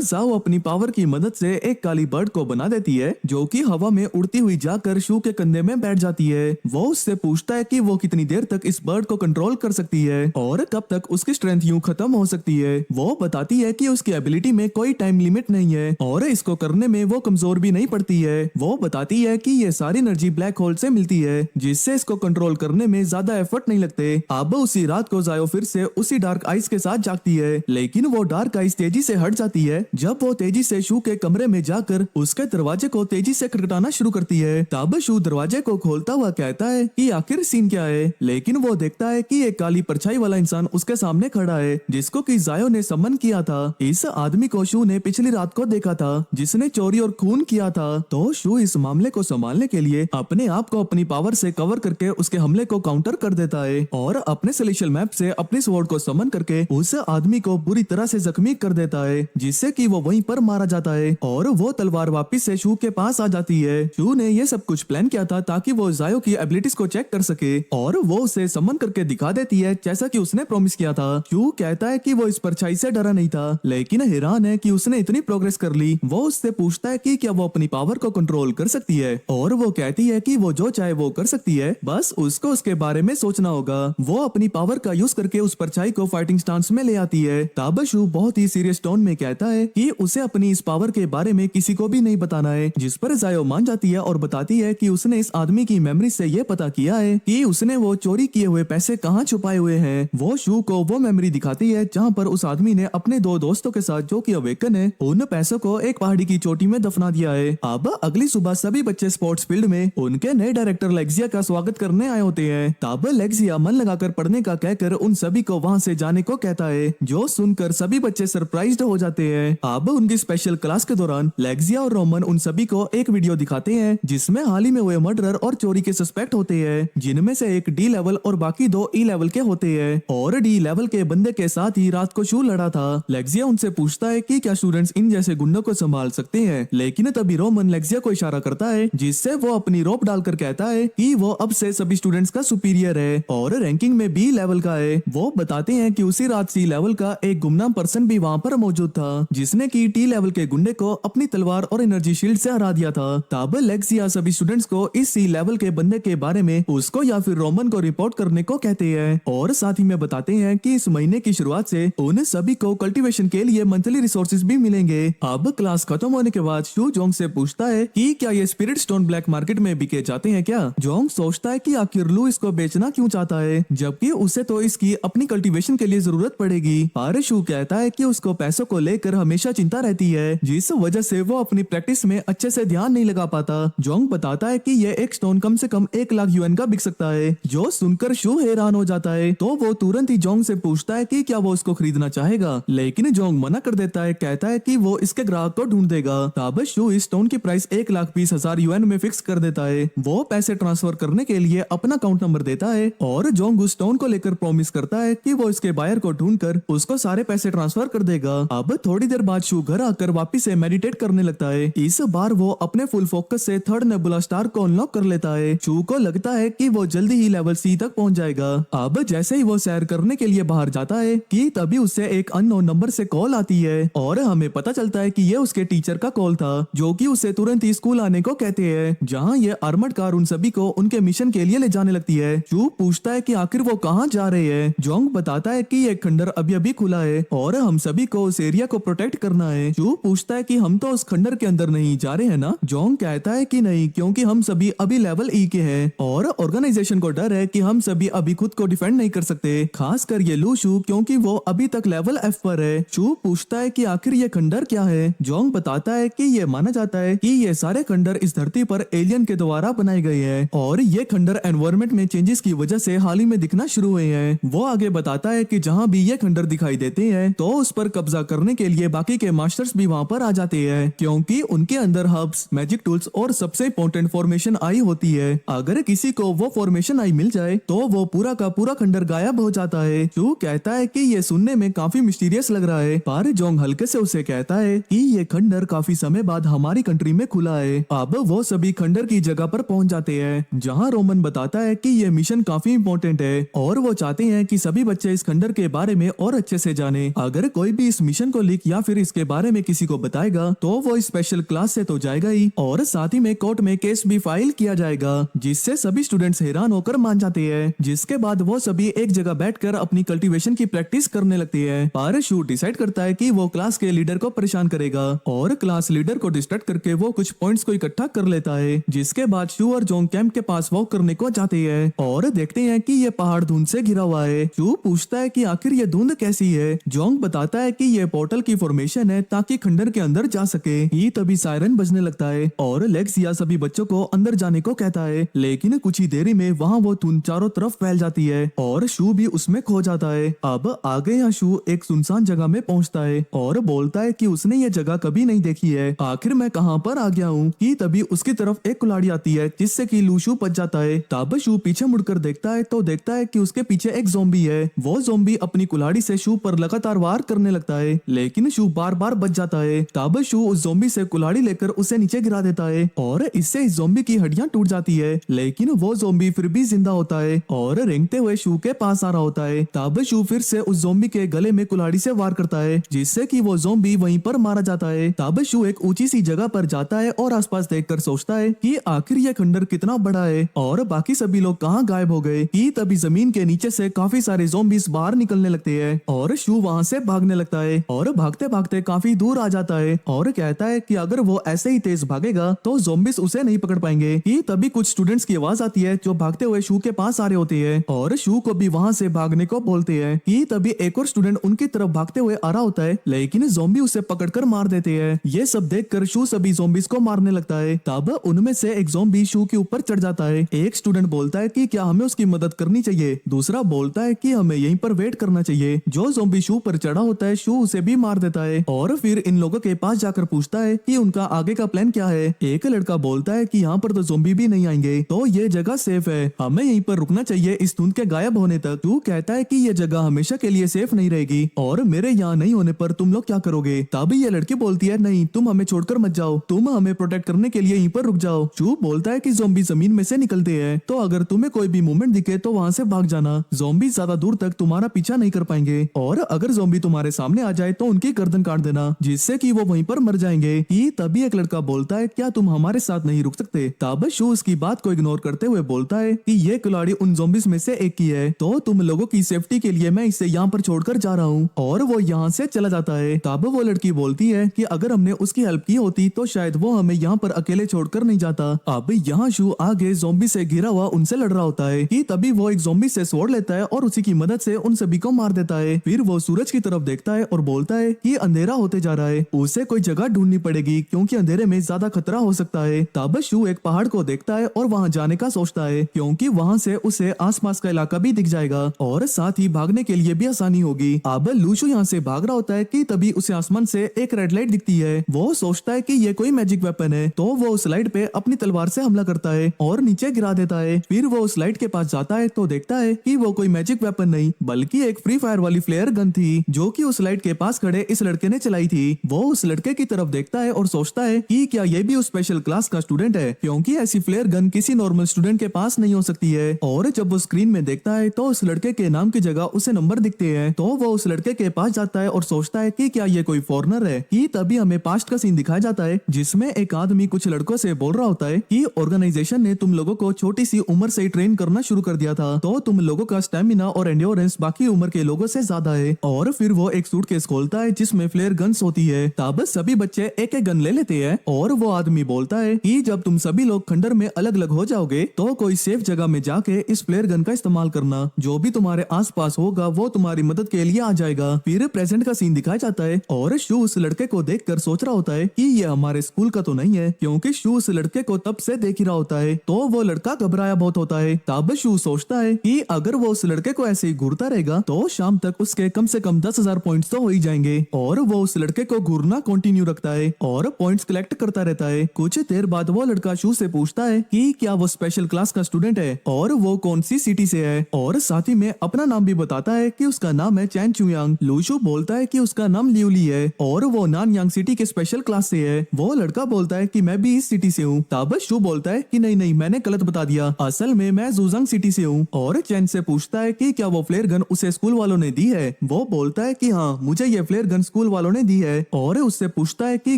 जाओ अपनी पावर की मदद से एक काली बर्ड को बना देती है, जो कि हवा में उड़ती हुई जाकर शू के कंधे में बैठ जाती है। वो उससे पूछता है कि वो कितनी देर तक इस बर्ड को कंट्रोल कर सकती है और कब तक उसकी स्ट्रेंथ यूं खत्म हो सकती है। वो बताती है कि उसकी एबिलिटी में कोई टाइम लिमिट नहीं है और इसको करने में वो कमजोर भी नहीं पड़ती है। वो बताती है कि ये सारी एनर्जी ब्लैक होल से मिलती है, जिससे इसको कंट्रोल करने में ज्यादा एफर्ट नहीं लगते। अब उसी रात को जायो फिर से उसी डार्क आइस के साथ जागती है, लेकिन वो डार्क आइस तेजी से हट जाती है जब वो तेजी से शू के कमरे में जाकर उसके दरवाजे को तेजी से खटखटाना शुरू करती है। तब शू दरवाजे को खोलता हुआ कहता है कि आखिर सीन क्या है, लेकिन वो देखता है कि एक काली परछाई वाला इंसान उसके सामने खड़ा है, जिसको कि जायो ने समन किया था। इस आदमी को शू ने पिछली रात को देखा था, जिसने चोरी और खून किया था। तो शू इस मामले को संभालने के लिए अपने आप को अपनी पावर से कवर करके उसके हमले को काउंटर कर देता है और अपने सेलेशियल मैप से अपनी स्वॉर्ड को समन करके उस आदमी को बुरी तरह से जख्मी कर देता है, जिससे कि वो वहीं पर मारा जाता है और वो तलवार वापिस से शू के पास आ जाती है। शू ने ये सब कुछ प्लान किया था ताकि वो जायो की एबिलिटीज को चेक कर सके और वो उसे समन करके दिखा देती है, जैसा कि उसने प्रॉमिस किया था। शू कहता है कि वो इस परछाई से डरा नहीं था, लेकिन हैरान है कि उसने इतनी प्रोग्रेस कर ली। वो उससे पूछता है कि क्या वो अपनी पावर को कंट्रोल कर सकती है और वो कहती है कि वो जो चाहे वो कर सकती है, बस उसको उसके बारे में सोचना होगा। वो अपनी पावर का यूज करके उस परछाई को फाइटिंग स्टांस में ले आती है। तब शू बहुत ही सीरियस टोन में कहता है कि उसे अपनी इस पावर के बारे में किसी को भी नहीं बताना है, जिस पर जायो मान जाती है और बताती है कि उसने इस आदमी की मेमोरी से ये पता किया है कि उसने वो चोरी किए हुए पैसे कहाँ छुपाए हुए हैं। वो शू को वो मेमोरी दिखाती है जहाँ पर उस आदमी ने अपने दो दोस्तों के साथ, जो कि अवेकन है, उन पैसों को एक पहाड़ी की चोटी में दफना दिया है। अब अगली सुबह सभी बच्चे स्पोर्ट्स फील्ड में उनके नए डायरेक्टर लेक्सिया का स्वागत करने आए होते हैं। तब लेक्सिया मन लगाकर पढ़ने का कहकर उन सभी को वहाँ से जाने को कहता है, जो सुनकर सभी बच्चे सरप्राइज्ड हो जाते हैं। अब उनकी स्पेशल क्लास के दौरान लेक्सिया और रोमन उन सभी को एक वीडियो दिखाते हैं जिसमें हाल ही में हुए मर्डर और चोरी के सस्पेक्ट होते हैं, जिनमें से एक डी लेवल और बाकी दो ई लेवल के होते हैं। और डी लेवल के बंदे के साथ ही रात को शू लड़ा था। लेक्सिया उनसे पूछता है कि क्या स्टूडेंट्स इन जैसे गुंडों को संभाल सकते हैं, लेकिन तभी रोमन लेक्सिया को इशारा करता है, जिससे वो अपनी रोप डालकर कहता है कि वो अब से सभी स्टूडेंट्स का सुपीरियर है और रैंकिंग में बी लेवल का है। वो बताते हैं कि उसी रात सी लेवल का एक गुमनाम पर्सन भी वहाँ पर मौजूद था, जिसने की टी लेवल के गुंडे को अपनी तलवार और एनर्जी शील्ड से हरा दिया था। तब लेक्सिया सभी स्टूडेंट्स को इस सी लेवल के बंदे के बारे में उसको या फिर रोमन को रिपोर्ट करने को कहते हैं और साथ ही में बताते हैं कि इस महीने की शुरुआत से उन सभी को कल्टीवेशन के लिए मंथली रिसोर्सेज भी मिलेंगे। अब क्लास खत्म होने के बाद शू जोंग से पूछता है कि क्या ये स्पिरिट स्टोन ब्लैक मार्केट में बिके जाते हैं क्या। जोंग सोचता है कि आखिर लू इसको बेचना क्यों चाहता है, जबकि उसे तो इसकी अपनी कल्टीवेशन के लिए जरूरत पड़ेगी। पर शू कहता है कि उसको पैसों को लेकर हमेशा चिंता रहती है, जिस वजह से वो अपनी प्रैक्टिस में अच्छे से ध्यान नहीं लगा पाता। जोंग बताता है कि ये एक स्टोन कम से कम 1 लाख यूएन का बिक सकता है, जो सुनकर शू हैरान हो जाता है। तो वो तुरंत ही जोंग से पूछता है कि क्या वो उसको खरीदना चाहेगा, लेकिन जोंग मना कर देता है, कहता है कि वो इसके ग्राहक को ढूंढ देगा। तब शू इस स्टोन की प्राइस 1,20,000 यूएन में फिक्स कर देता है। वो पैसे ट्रांसफर करने के लिए अपना अकाउंट नंबर देता है और जोंग उस स्टोन को लेकर प्रॉमिस करता है कि वो इसके बायर को ढूंढकर उसको सारे पैसे ट्रांसफर कर देगा। अब थोड़ी देर बाद शू घर आकर वापिस से मेडिटेट करने लगता है। इस बार वो अपने फुल फोकस से थर्ड नेबुला स्टार को अनलॉक कर लेता है। शू को लगता है कि वो जल्दी ही लेवल सी तक पहुंच जाएगा। अब जैसे ही वो सैर करने के लिए बाहर जाता है कि तभी उससे एक अननोन नंबर से कॉल आती है और हमें पता चलता है कि ये उसके टीचर का कॉल था, जो कि उसे तुरंत ही स्कूल आने को कहते हैं, जहां ये आर्मर्ड कार उन सभी को उनके मिशन के लिए ले जाने लगती है। शू पूछता है कि आखिर वो कहाँ जा रहे हैं। जोंग बताता है कि ये खंडर अभी अभी खुला है और हम सभी को उस एरिया को प्रोटेक्ट करना है। शू पूछता है कि हम तो उस खंडर के अंदर नहीं जा रहे हैं ना। जोंग कहता है कि नहीं, क्योंकि हम सभी अभी लेवल ई के हैं और ऑर्गेनाइजेशन को डर है कि हम सभी अभी खुद को डिफेंड नहीं कर सकते, खासकर ये लू शू, क्योंकि वो अभी तक लेवल एफ पर है। शू पूछता है कि आखिर ये खंडर क्या है। जोंग बताता है कि ये माना जाता है कि ये सारे खंडर इस धरती पर एलियन के द्वारा बनाए गए हैं और ये खंडर एनवायरमेंट में चेंजेस की वजह से हाल ही में दिखना शुरू हुए हैं। वो आगे बताता है कि जहाँ भी ये खंडर दिखाई देते हैं तो उस पर कब्जा करने के लिए बाकी के मास्टर्स भी वहाँ पर आ जाते हैं, क्योंकि उनके अंदर हब्स, मैजिक टूल्स और सबसे इम्पोर्टेंट फॉर्मेशन आई होती है। अगर किसी को वो फॉर्मेशन आई मिल जाए तो वो पूरा का पूरा खंडर गायब हो जाता है। शू कहता है कि ये सुनने में काफी मिस्टीरियस लग रहा है, पर जोंग हल्के से उसे कहता है कि ये खंडर काफी समय बाद हमारी कंट्री में खुला है। अब वो सभी खंडर की जगह पर पहुंच जाते हैं, जहां रोमन बताता है कि ये मिशन काफी इम्पोर्टेंट है और वो चाहते हैं कि सभी बच्चे इस खंडर के बारे में और अच्छे से जाने। अगर कोई भी इस मिशन को लीक या फिर इसके बारे में किसी को बताएगा तो वो स्पेशल क्लास से तो जाएगा ही, और साथ ही में कोर्ट में केस भी फाइल किया जाएगा, जिससे सभी स्टूडेंट्स हैरान होकर मान जाते हैं। जिसके बाद वो सभी एक जगह बैठकर अपनी कल्टीवेशन की प्रैक्टिस करने लगते हैं। पर शू डिसाइड करता है कि वो क्लास के लीडर को परेशान करेगा और क्लास लीडर को डिस्ट्रैक्ट करके वो कुछ पॉइंट्स को इकट्ठा कर लेता है। जिसके बाद शू और जोंग कैंप के पास वॉक करने को जाते हैं और देखते हैं कि ये पहाड़ धुंध से घिरा हुआ है। शू पूछता है कि आखिर ये धुंध कैसी है। जोंग बताता है कि ये पोर्टल की फॉर्मेशन है ताकि खंडर के अंदर जा सके। ही तभी सायरन बजने लगता है और लेक्सिया सभी बच्चों को अंदर जाने को कहता है, लेकिन कुछ ही देरी में वहाँ वो धुंध चारों तरफ फैल जाती है और शू भी उसमें खो जाता है। अब आगे यहाँ शू एक सुनसान जगह में पहुँचता है और बोलता है कि उसने ये जगह कभी नहीं देखी है, आखिर मैं कहाँ पर आ गया हूँ। कि तभी उसकी तरफ एक कुल्हाड़ी आती है जिससे कि लूशू बच जाता है। तब शू पीछे मुड़कर देखता है तो देखता है कि उसके पीछे एक ज़ॉम्बी है। वो ज़ॉम्बी अपनी कुल्हाड़ी से शू पर लगातार वार करने लगता है, लेकिन शू बार बार बच जाता है। तब शू उस ज़ॉम्बी से कुल्हाड़ी लेकर उसे नीचे गिरा देता है और इससे इस ज़ॉम्बी की हड्डियां टूट जाती है, लेकिन वो ज़ॉम्बी फिर भी जिंदा होता है और रेंगते हुए शू के पास आ रहा होता है। तब शू फिर से उस ज़ॉम्बी के गले में कुल्हाड़ी से वार करता है, जिससे कि वो ज़ॉम्बी वहीं पर मारा जाता है। तब शू एक ऊंची सी जगह पर जाता है और आसपास देखकर सोचता है कि आखिर ये खंडर कितना बड़ा है और बाकी सभी लोग कहाँ गायब हो गए। कि तभी जमीन के नीचे से काफी सारे ज़ॉम्बीज बाहर निकलने लगते हैं और शू वहाँ से भागने लगता है और भागते भागते काफी दूर आ जाता है और कहता है कि अगर वो ऐसे ही तेज भागेगा तो ज़ॉम्बीज उसे नहीं पकड़ पाएंगे। कि तभी कुछ स्टूडेंट्स की आवाज आती है जो भागते हुए शू के पास आ रहे होते हैं और शू को भी वहाँ से भागने को बोलते हैं। कि तभी एक और स्टूडेंट उनकी तरफ भागते हुए आ रहा होता है, लेकिन ज़ॉम्बी उसे पकड़कर मार देते हैं। ये सब देखकर शू सभी ज़ॉम्बीज को मारने लगता है। तब उनमें से एक ज़ॉम्बी शू के ऊपर चढ़ जाता है। एक स्टूडेंट बोलता है कि क्या हमें उसकी मदद करनी चाहिए, दूसरा बोलता है कि हमें यहीं पर वेट करना चाहिए। जो ज़ॉम्बी शू पर चढ़ा होता है शू उसे भी मार देता है और फिर इन लोगों के पास जाकर पूछता है कि उनका आगे का प्लान क्या है। एक लड़का बोलता है कि यहाँ पर तो ज़ॉम्बी भी नहीं आएंगे, तो ये जगह सेफ है, हमें यहीं पर रुकना चाहिए इस धुंध के गायब होने तक। शू कहता है कि ये जगह हमेशा के लिए सेफ नहीं रहेगी और मेरे यहाँ नहीं होने पर तुम लोग क्या करोगे। तभी ये लड़की बोलती है, नहीं तुम हमें छोड़कर मत जाओ, तुम हमें प्रोटेक्ट करने के लिए यहीं पर रुक जाओ। शू बोलता है कि ज़ॉम्बी जमीन में से निकलते हैं, तो अगर तुम्हें कोई भी मूवमेंट दिखे तो वहाँ से भाग जाना, ज़ॉम्बी ज्यादा दूर तक तुम्हारा पीछा नहीं कर पाएंगे और अगर ज़ॉम्बी तुम्हारे सामने आ जाए तो उनकी गर्दन काट देना, जिससे कि वो वहीं पर मर जाएंगे। कि तभी एक लड़का बोलता है, क्या तुम हमारे साथ नहीं रुक सकते। तब शू उसकी बात को इग्नोर करते हुए बोलता है कि ये कुल्हाड़ी उन ज़ॉम्बीज में से एक की है, तो तुम लोगों की सेफ्टी के लिए मैं इसे यहाँ पर छोड़कर जा रहा हूँ, और वो यहाँ से चला जाता है। तब वो लड़की बोलती है कि अगर हमने उसकी हेल्प की होती तो शायद वो हमें यहाँ पर अकेले छोड़कर नहीं जाता। अब यहाँ शू आगे ज़ॉम्बी से घिरा हुआ उनसे लड़ रहा होता है। कि तभी वो एक ज़ॉम्बी से स्वॉर्ड लेता है और उसी की मदद से उन सभी को मार देता है। फिर वो सूरज की तरफ देखता है और बोलता है कि अंधेरा होते जा रहा है, उसे कोई जगह ढूंढनी पड़ेगी क्योंकि अंधेरे में ज्यादा खतरा हो सकता है। तब शू एक पहाड़ को देखता है और वहाँ जाने का सोचता है, क्योंकि वहाँ से उसे आसपास का इलाका भी दिख जाएगा और साथ ही भागने के लिए भी आसानी होगी। अब लूशू यहाँ से भाग रहा होता है कि तभी उसे आसमान से एक रेड लाइट दिखती है। वो सोचता है कि ये कोई मैजिक वेपन है, तो वो उस लाइट पे अपनी तलवार से हमला करता है और नीचे गिरा देता है। फिर वो उस लाइट के पास जाता है तो देखता है कि वो कोई मैजिक वेपन नहीं बल्कि एक फ्री फायर वाली फ्लेयर गन थी, जो कि उस लाइट के पास खड़े इस लड़के ने चलाई थी। वो उस लड़के की तरफ देखता है और सोचता है कि क्या ये भी उस स्पेशल क्लास का स्टूडेंट है, क्योंकि ऐसी फ्लेयर गन किसी नॉर्मल स्टूडेंट के पास नहीं हो सकती है। और जब वो स्क्रीन में देखता है तो उस लड़के के नाम की जगह उसे नंबर दिखते हैं, तो वो उस लड़के के पास जाता है और सोचता है कि क्या ये कोई फॉरेनर है। कि तभी हमें पास्ट का सीन दिखाया जाता है जिसमें एक आदमी कुछ लड़कों से बोल रहा होता है कि ऑर्गेनाइजेशन ने तुम लोगों को छोटी सी उम्र से ही ट्रेन करना शुरू कर दिया था, तो तुम लोगों का स्टेमिना और एंड्योरेंस बाकी उम्र के लोगों से ज्यादा है। और फिर वो एक सूटकेस खोलता है जिसमें फ्लेयर गन्स होती है। तब सभी बच्चे एक एक गन ले लेते हैं और वो आदमी बोलता है कि जब तुम सभी लोग खंडर में अलग अलग हो जाओगे तो कोई सेफ जगह में जाके इस फ्लेयर गन का इस्तेमाल करना, जो भी तुम्हारे आसपास होगा वो तुम्हारी मदद के लिए आ जाएगा। फिर प्रेजेंट का सीन दिखाया जाता है और शू उस लड़के को देखकर सोच रहा होता है कि ये हमारे स्कूल का तो नहीं है, क्योंकि शू उस लड़के को तब से देख ही रहा होता है। तो वो लड़का घबराया बहुत होता है। तब शू सोचता है कि अगर वो उस लड़के को ऐसे ही घूरता रहेगा तो शाम तक उसके कम से कम 10,000 पॉइंट्स तो हो ही जाएंगे। और वो उस लड़के को घूरना कंटिन्यू रखता है और पॉइंट्स कलेक्ट करता रहता है। कुछ देर बाद वो लड़का शू से पूछता है कि क्या वो स्पेशल क्लास का स्टूडेंट है और वो कौन सी सिटी से है, और साथ ही में अपना नाम भी बताता है कि उसका नाम है चैन चुयांग। लूशू बोलता है कि उसका नाम लियूली है और वो नानयांग सिटी के स्पेशल क्लास से है। वो लड़का बोलता है कि मैं भी इस सिटी से हूँ। तब शू बोलता है कि नहीं नहीं, मैंने गलत बता दिया, असल में मैं जूजांग सिटी से हूँ। और चैन से पूछता है कि क्या वो फ्लेयर गन उसे स्कूल वालों ने दी है। वो बोलता है कि हाँ, मुझे ये फ्लेयर गन स्कूल वालों ने दी है। और उससे पूछता है कि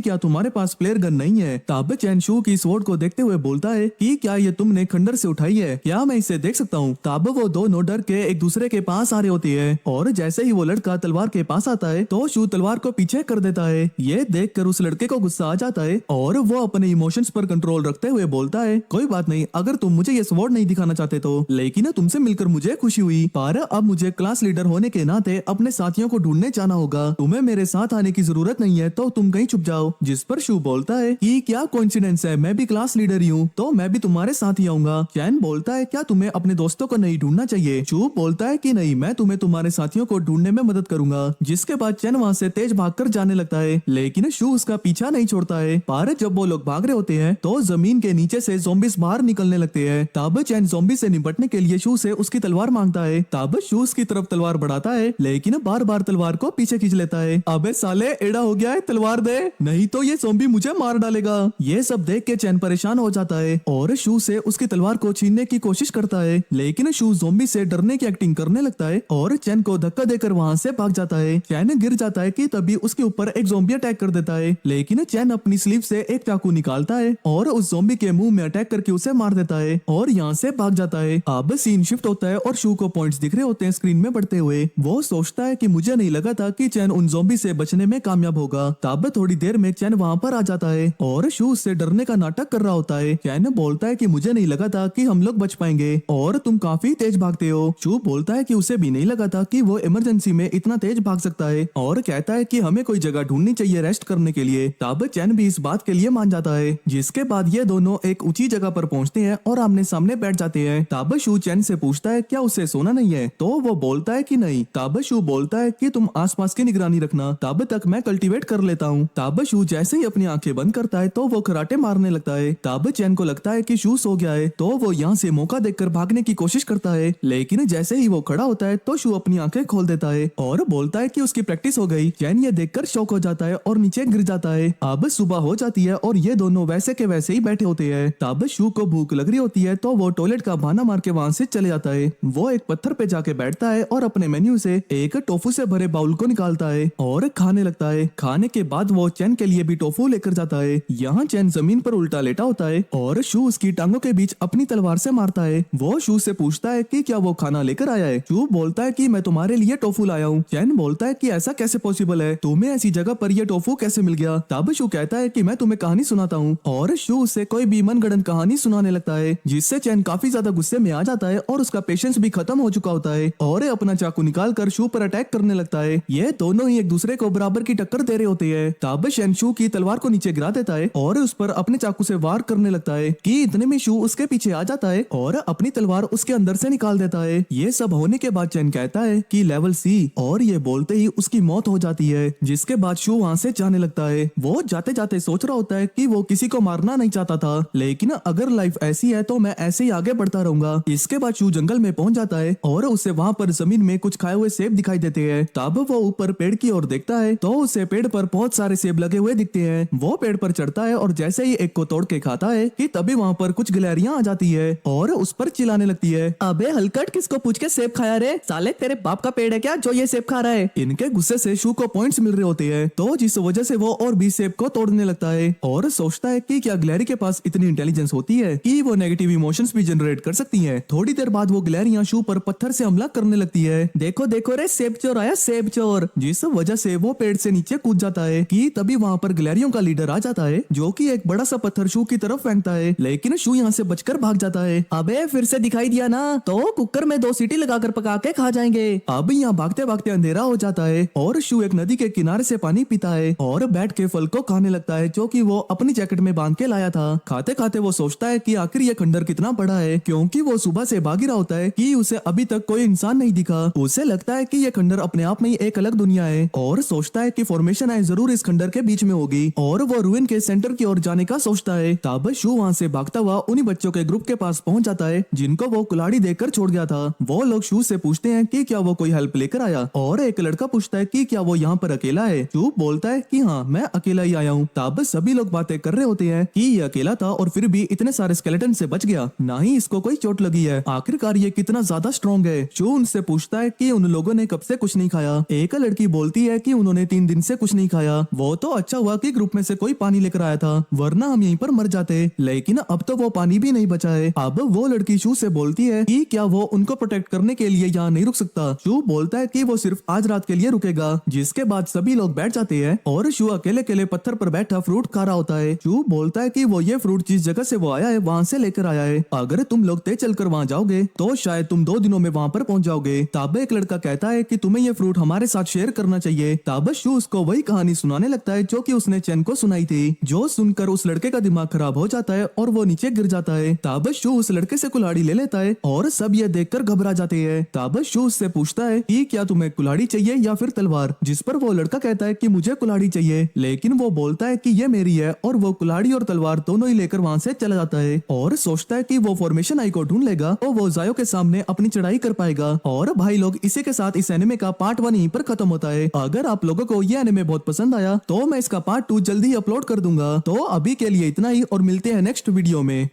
क्या तुम्हारे पास फ्लेयर गन नहीं है। तब चैन शू की स्वॉर्ड को देखते हुए बोलता है कि क्या ये तुमने खंडर से उठाई है, क्या मैं इसे देख सकता हूँ। तब वो दोनों डर के एक दूसरे के पास आ रहे होती है और जैसे ही वो लड़का तलवार के पास आता है तो शू तलवार को पीछे कर देता है। ये देखकर उस लड़के को गुस्सा आ जाता है और वो अपने इमोशंस पर कंट्रोल रखते हुए बोलता है, कोई बात नहीं, अगर तुम मुझे ये स्वॉर्ड नहीं दिखाना चाहते तो, लेकिन तुमसे मिलकर मुझे खुशी हुई, पर अब मुझे क्लास लीडर होने के नाते अपने साथियों को ढूंढने जाना होगा। तुम्हें मेरे साथ आने की जरूरत नहीं है, तो तुम कहीं छुप जाओ। जिस पर शू बोलता है कि क्या कोइंसिडेंस है, मैं भी क्लास लीडर ही हूँ, तो मैं भी तुम्हारे साथ ही आऊंगा। चैन बोलता है, क्या तुम्हें अपने दोस्तों को नहीं ढूंढना चाहिए। शू बोलता है कि नहीं, मैं तुम्हें तुम्हारे साथियों को ढूंढने में मदद करूंगा। जिसके बाद चैन वहाँ से तेज भागकर जाने लगता है, लेकिन शू उसका पीछा नहीं छोड़ता है। पर जब वो लोग भाग रहे होते हैं तो जमीन के नीचे से ज़ॉम्बीज़ बाहर निकलने लगते हैं। तब चैन ज़ॉम्बी से निपटने के लिए शू से उसकी तलवार मांगता है। तब शू उसकी तरफ तलवार बढ़ाता है, लेकिन बार बार तलवार को पीछे खींच लेता है। अबे साले, एड़ा हो गया है, तलवार दे, नहीं तो ये ज़ॉम्बी मुझे मार डालेगा। ये सब देख के चैन परेशान हो जाता है और शू से उसकी तलवार को छीनने की कोशिश करता है, लेकिन शू ज़ॉम्बी से डरने की एक्टिंग करने लगता है और चैन को धक्का देकर वहाँ से भाग जाता है। चैन गिर जाता है कि तभी उसके ऊपर एक ज़ॉम्बी अटैक कर देता है, लेकिन चैन अपनी स्लीव से एक चाकू निकालता है और उस ज़ॉम्बी के मुंह में अटैक करके उसे मार देता है और यहाँ से भाग जाता है। अब सीन शिफ्ट होता है और शू को पॉइंट्स दिख रहे होते हैं स्क्रीन में बढ़ते हुए। वो सोचता है कि मुझे नहीं लगा था कि चैन उन ज़ॉम्बी से बचने में कामयाब होगा। तब थोड़ी देर में चैन वहाँ पर आ जाता है और शू उससे डरने का नाटक कर रहा होता है। चैन बोलता है कि मुझे नहीं लगा था कि हम लोग बच पाएंगे और तुम काफी तेज भागते हो। शू बोलता है कि उसे भी नहीं लगा था कि वो इमरजेंसी में इतना तेज भाग सकता है और कहता है कि हमें कोई जगह ढूंढनी चाहिए रेस्ट करने के लिए। तब चैन भी इस बात के लिए मान जाता है। जिसके बाद ये दोनों एक ऊंची जगह पर पहुंचते हैं और आमने सामने बैठ जाते हैं। तब शू चैन से पूछता है, क्या उसे सोना नहीं है, तो वो बोलता है कि नहीं। तब शू बोलता है कि तुम आसपास की निगरानी रखना, तब तक मैं कल्टीवेट कर लेता हूँ। तब शू जैसे ही अपनी आंखें बंद करता है तो वो कराटे मारने लगता है। तब चैन को लगता है कि शू सो गया है, तो वो यहाँ से मौका देखकर भागने की कोशिश करता है, लेकिन जैसे ही वो खड़ा होता है तो शू अपनी आंखें खोल देता है और बोलता है कि उसकी प्रैक्टिस हो गई। चैन ये देखकर शॉक हो जाता है और नीचे गिर जाता है। अब सुबह हो जाती है और ये दोनों वैसे के वैसे ही बैठे होते हैं। तब शू को भूख लग रही होती है तो वो टॉयलेट का बहाना मार के वहाँ से चले जाता है। वो एक पत्थर पे जाके बैठता है और अपने मेन्यू से एक टोफू से भरे बाउल को निकालता है और खाने लगता है। खाने के बाद वो चैन के लिए भी टोफू लेकर जाता है। यहाँ चैन जमीन पर उल्टा लेटा होता है और शू उसकी टांगों के बीच अपनी तलवार से मारता है। वो शू से पूछता है कि क्या वो खाना लेकर आया है। शू बोलता है कि मैं तुम्हारे लिए टोफू लाया हूँ। चैन बोलता है कि ऐसा कैसे पॉसिबल है, तुम्हें ऐसी जगह पर ये टोफू कैसे मिल गया। तब शू कहता है कि मैं तुम्हें कहानी सुनाता हूँ और शू उसे कोई भी मनगढ़ंत कहानी सुनाने लगता है, जिससे चैन काफी ज्यादा गुस्से में आ जाता है और उसका पेशेंस भी खत्म हो चुका होता है और अपना चाकू निकाल कर शू पर अटैक करने लगता है। ये दोनों ही एक दूसरे को बराबर की टक्कर दे रहे होते हैं। तब चैन शू की तलवार को नीचे गिरा देता है और उस पर अपने चाकू से वार करने लगता है कि इतने में शू उसके पीछे आ जाता है और अपनी तलवार उसके अंदर से निकाल देता है। ये सब होने के बाद चैन कहता है कि लेवल सी, और ये बोलते ही उसकी मौत हो जाती है। जिसके बाद शू वहाँ से जाने लगता है। वो जाते जाते सोच रहा होता है कि वो किसी को मारना नहीं चाहता था, लेकिन अगर लाइफ ऐसी है तो मैं ऐसे ही आगे बढ़ता रहूंगा। इसके बाद शू जंगल में पहुंच जाता है और उसे वहाँ पर जमीन में कुछ खाए हुए सेब दिखाई देते हैं। तब वो ऊपर पेड़ की ओर देखता है तो उसे पेड़ पर बहुत सारे सेब लगे हुए दिखते हैं। वो पेड़ पर चढ़ता है और जैसे ही एक को तोड़ के खाता है कि तभी वहाँ पर कुछ गिलहरियां आ जाती है और उस पर चिल्लाने लगती है, अबे हलकट, किसको पूछ के सेब खाया रे, साले तेरे बाप का पेड़ है क्या जो ये सेब खा रहा है। इनके गुस्से से शू को पॉइंट्स मिल रहे होते हैं, तो जिस वजह से वो और भी सेब को तोड़ने लगता है और सोचता है कि क्या गिलहरी के पास इतनी इंटेलिजेंस होती है कि वो नेगेटिव इमोशंस भी जनरेट कर सकती है। थोड़ी देर बाद वो गिलहरियां शू पर पत्थर से हमला करने लगती है। देखो देखो रे, सेब चोर आया, सेब चोर। जिस वजह से वो पेड़ से नीचे कूद जाता है कि तभी वहाँ पर गिलहरियों का लीडर आ जाता है, जो कि एक बड़ा सा पत्थर शू की तरफ फेंकता है, लेकिन शू यहाँ से बचकर भाग जाता है। अबे फिर से दिखाई दिया ना, तो कुकर में 2 सीटी लगाकर पका के खा जाएंगे। अब यहाँ भागते भागते अंधेरा हो जाता है और शू एक नदी के किनारे से पानी पीता है और बैठ के फल को खाने लगता है, जो कि वो अपनी जैकेट में बांध के लाया था। खाते खाते वो सोचता है कि आखिर ये खंडर कितना बड़ा है, क्योंकि वो सुबह से भाग ही रहा होता है कि उसे अभी तक कोई इंसान नहीं दिखा। उसे लगता है कि ये खंडर अपने आप में ही एक अलग दुनिया है और सोचता है कि फॉर्मेशन है जरूर इस खंडर के बीच में होगी और वो रुइन के सेंटर की ओर जाने का सोचता है। तब शू वहाँ से भागता हुआ उन्हीं बच्चों के ग्रुप के पास पहुंच जाता है जिनको वो कुल्हाड़ी देकर छोड़ गया था। वो लोग शू से पूछते हैं कि क्या वो कोई हेल्प लेकर आया और एक लड़का पूछता है कि क्या वो यहाँ पर अकेला है। शू बोलता है कि हाँ मैं अकेला ही आया हूँ। तब सभी लोग बातें कर रहे होते हैं कि ये अकेला था और फिर भी इतने सारे स्केलेटन से बच गया, ना ही इसको कोई चोट लगी है। आखिरकार ये कितना ज्यादा स्ट्रॉन्ग है। शू उनसे पूछता है कि उन लोगों ने कब से कुछ नहीं खाया। एक लड़की बोलती है कि उन्होंने 3 दिन से कुछ नहीं खाया। वो तो अच्छा हुआ कि ग्रुप में से कोई पानी लेकर आया था, वरना हम यहीं पर मर जाते। लेकिन अब तो वो पानी भी नहीं बचा है। अब वो लड़की शू से बोलती है कि क्या वो उनको प्रोटेक्ट करने के लिए यहाँ नहीं रुक सकता। शू बोलता है कि वो सिर्फ आज रात के लिए रुकेगा, जिसके बाद सभी लोग बैठ जाते हैं और शू अकेले अकेले पत्थर पर बैठा फ्रूट खा रहा होता है। शू बोलता है कि वो ये फ्रूट जिस जगह से वो आया है वहाँ से लेकर आया है। अगर तुम लोग तेज चलकर वहाँ जाओगे तो शायद तुम 2 दिनों में वहाँ पर पहुँच जाओगे। तब एक लड़का कहता है कि तुम्हें ये फ्रूट हमारे साथ शेयर करना चाहिए। तब शू उसको वही कहानी सुनाने लगता है जो कि उसने चैन को सुनाई थी, जो सुनकर उस लड़के का दिमाग खराब हो जाता है और वो नीचे गिर जाता है। तब शू उस लड़के से कुल्हाड़ी ले लेता है और सब ये देखकर घबरा जाते हैं। तब शू उससे पूछता है कि क्या तुम्हें कुल्हाड़ी चाहिए या फिर तलवार, जिस पर वो लड़का कहता है कि मुझे कुल्हाड़ी चाहिए, लेकिन वो बोलता है कि ये मेरी है और वो कुल्हाड़ी और तलवार दोनों ही लेकर वहाँ से चला जाता है और सोचता है कि वो फॉर्मेशन आई को ढूंढ लेगा तो वो जायो के सामने अपनी चढ़ाई कर पाएगा। और भाई लोग इसी के साथ इस एनिमे का पार्ट 1 यहीं पर खत्म होता है। अगर आप लोगों को ये एनिमे बहुत पसंद आया तो मैं इसका पार्ट 2 जल्दी ही अपलोड कर दूंगा। तो अभी के लिए इतना ही और मिलते हैं नेक्स्ट वीडियो में।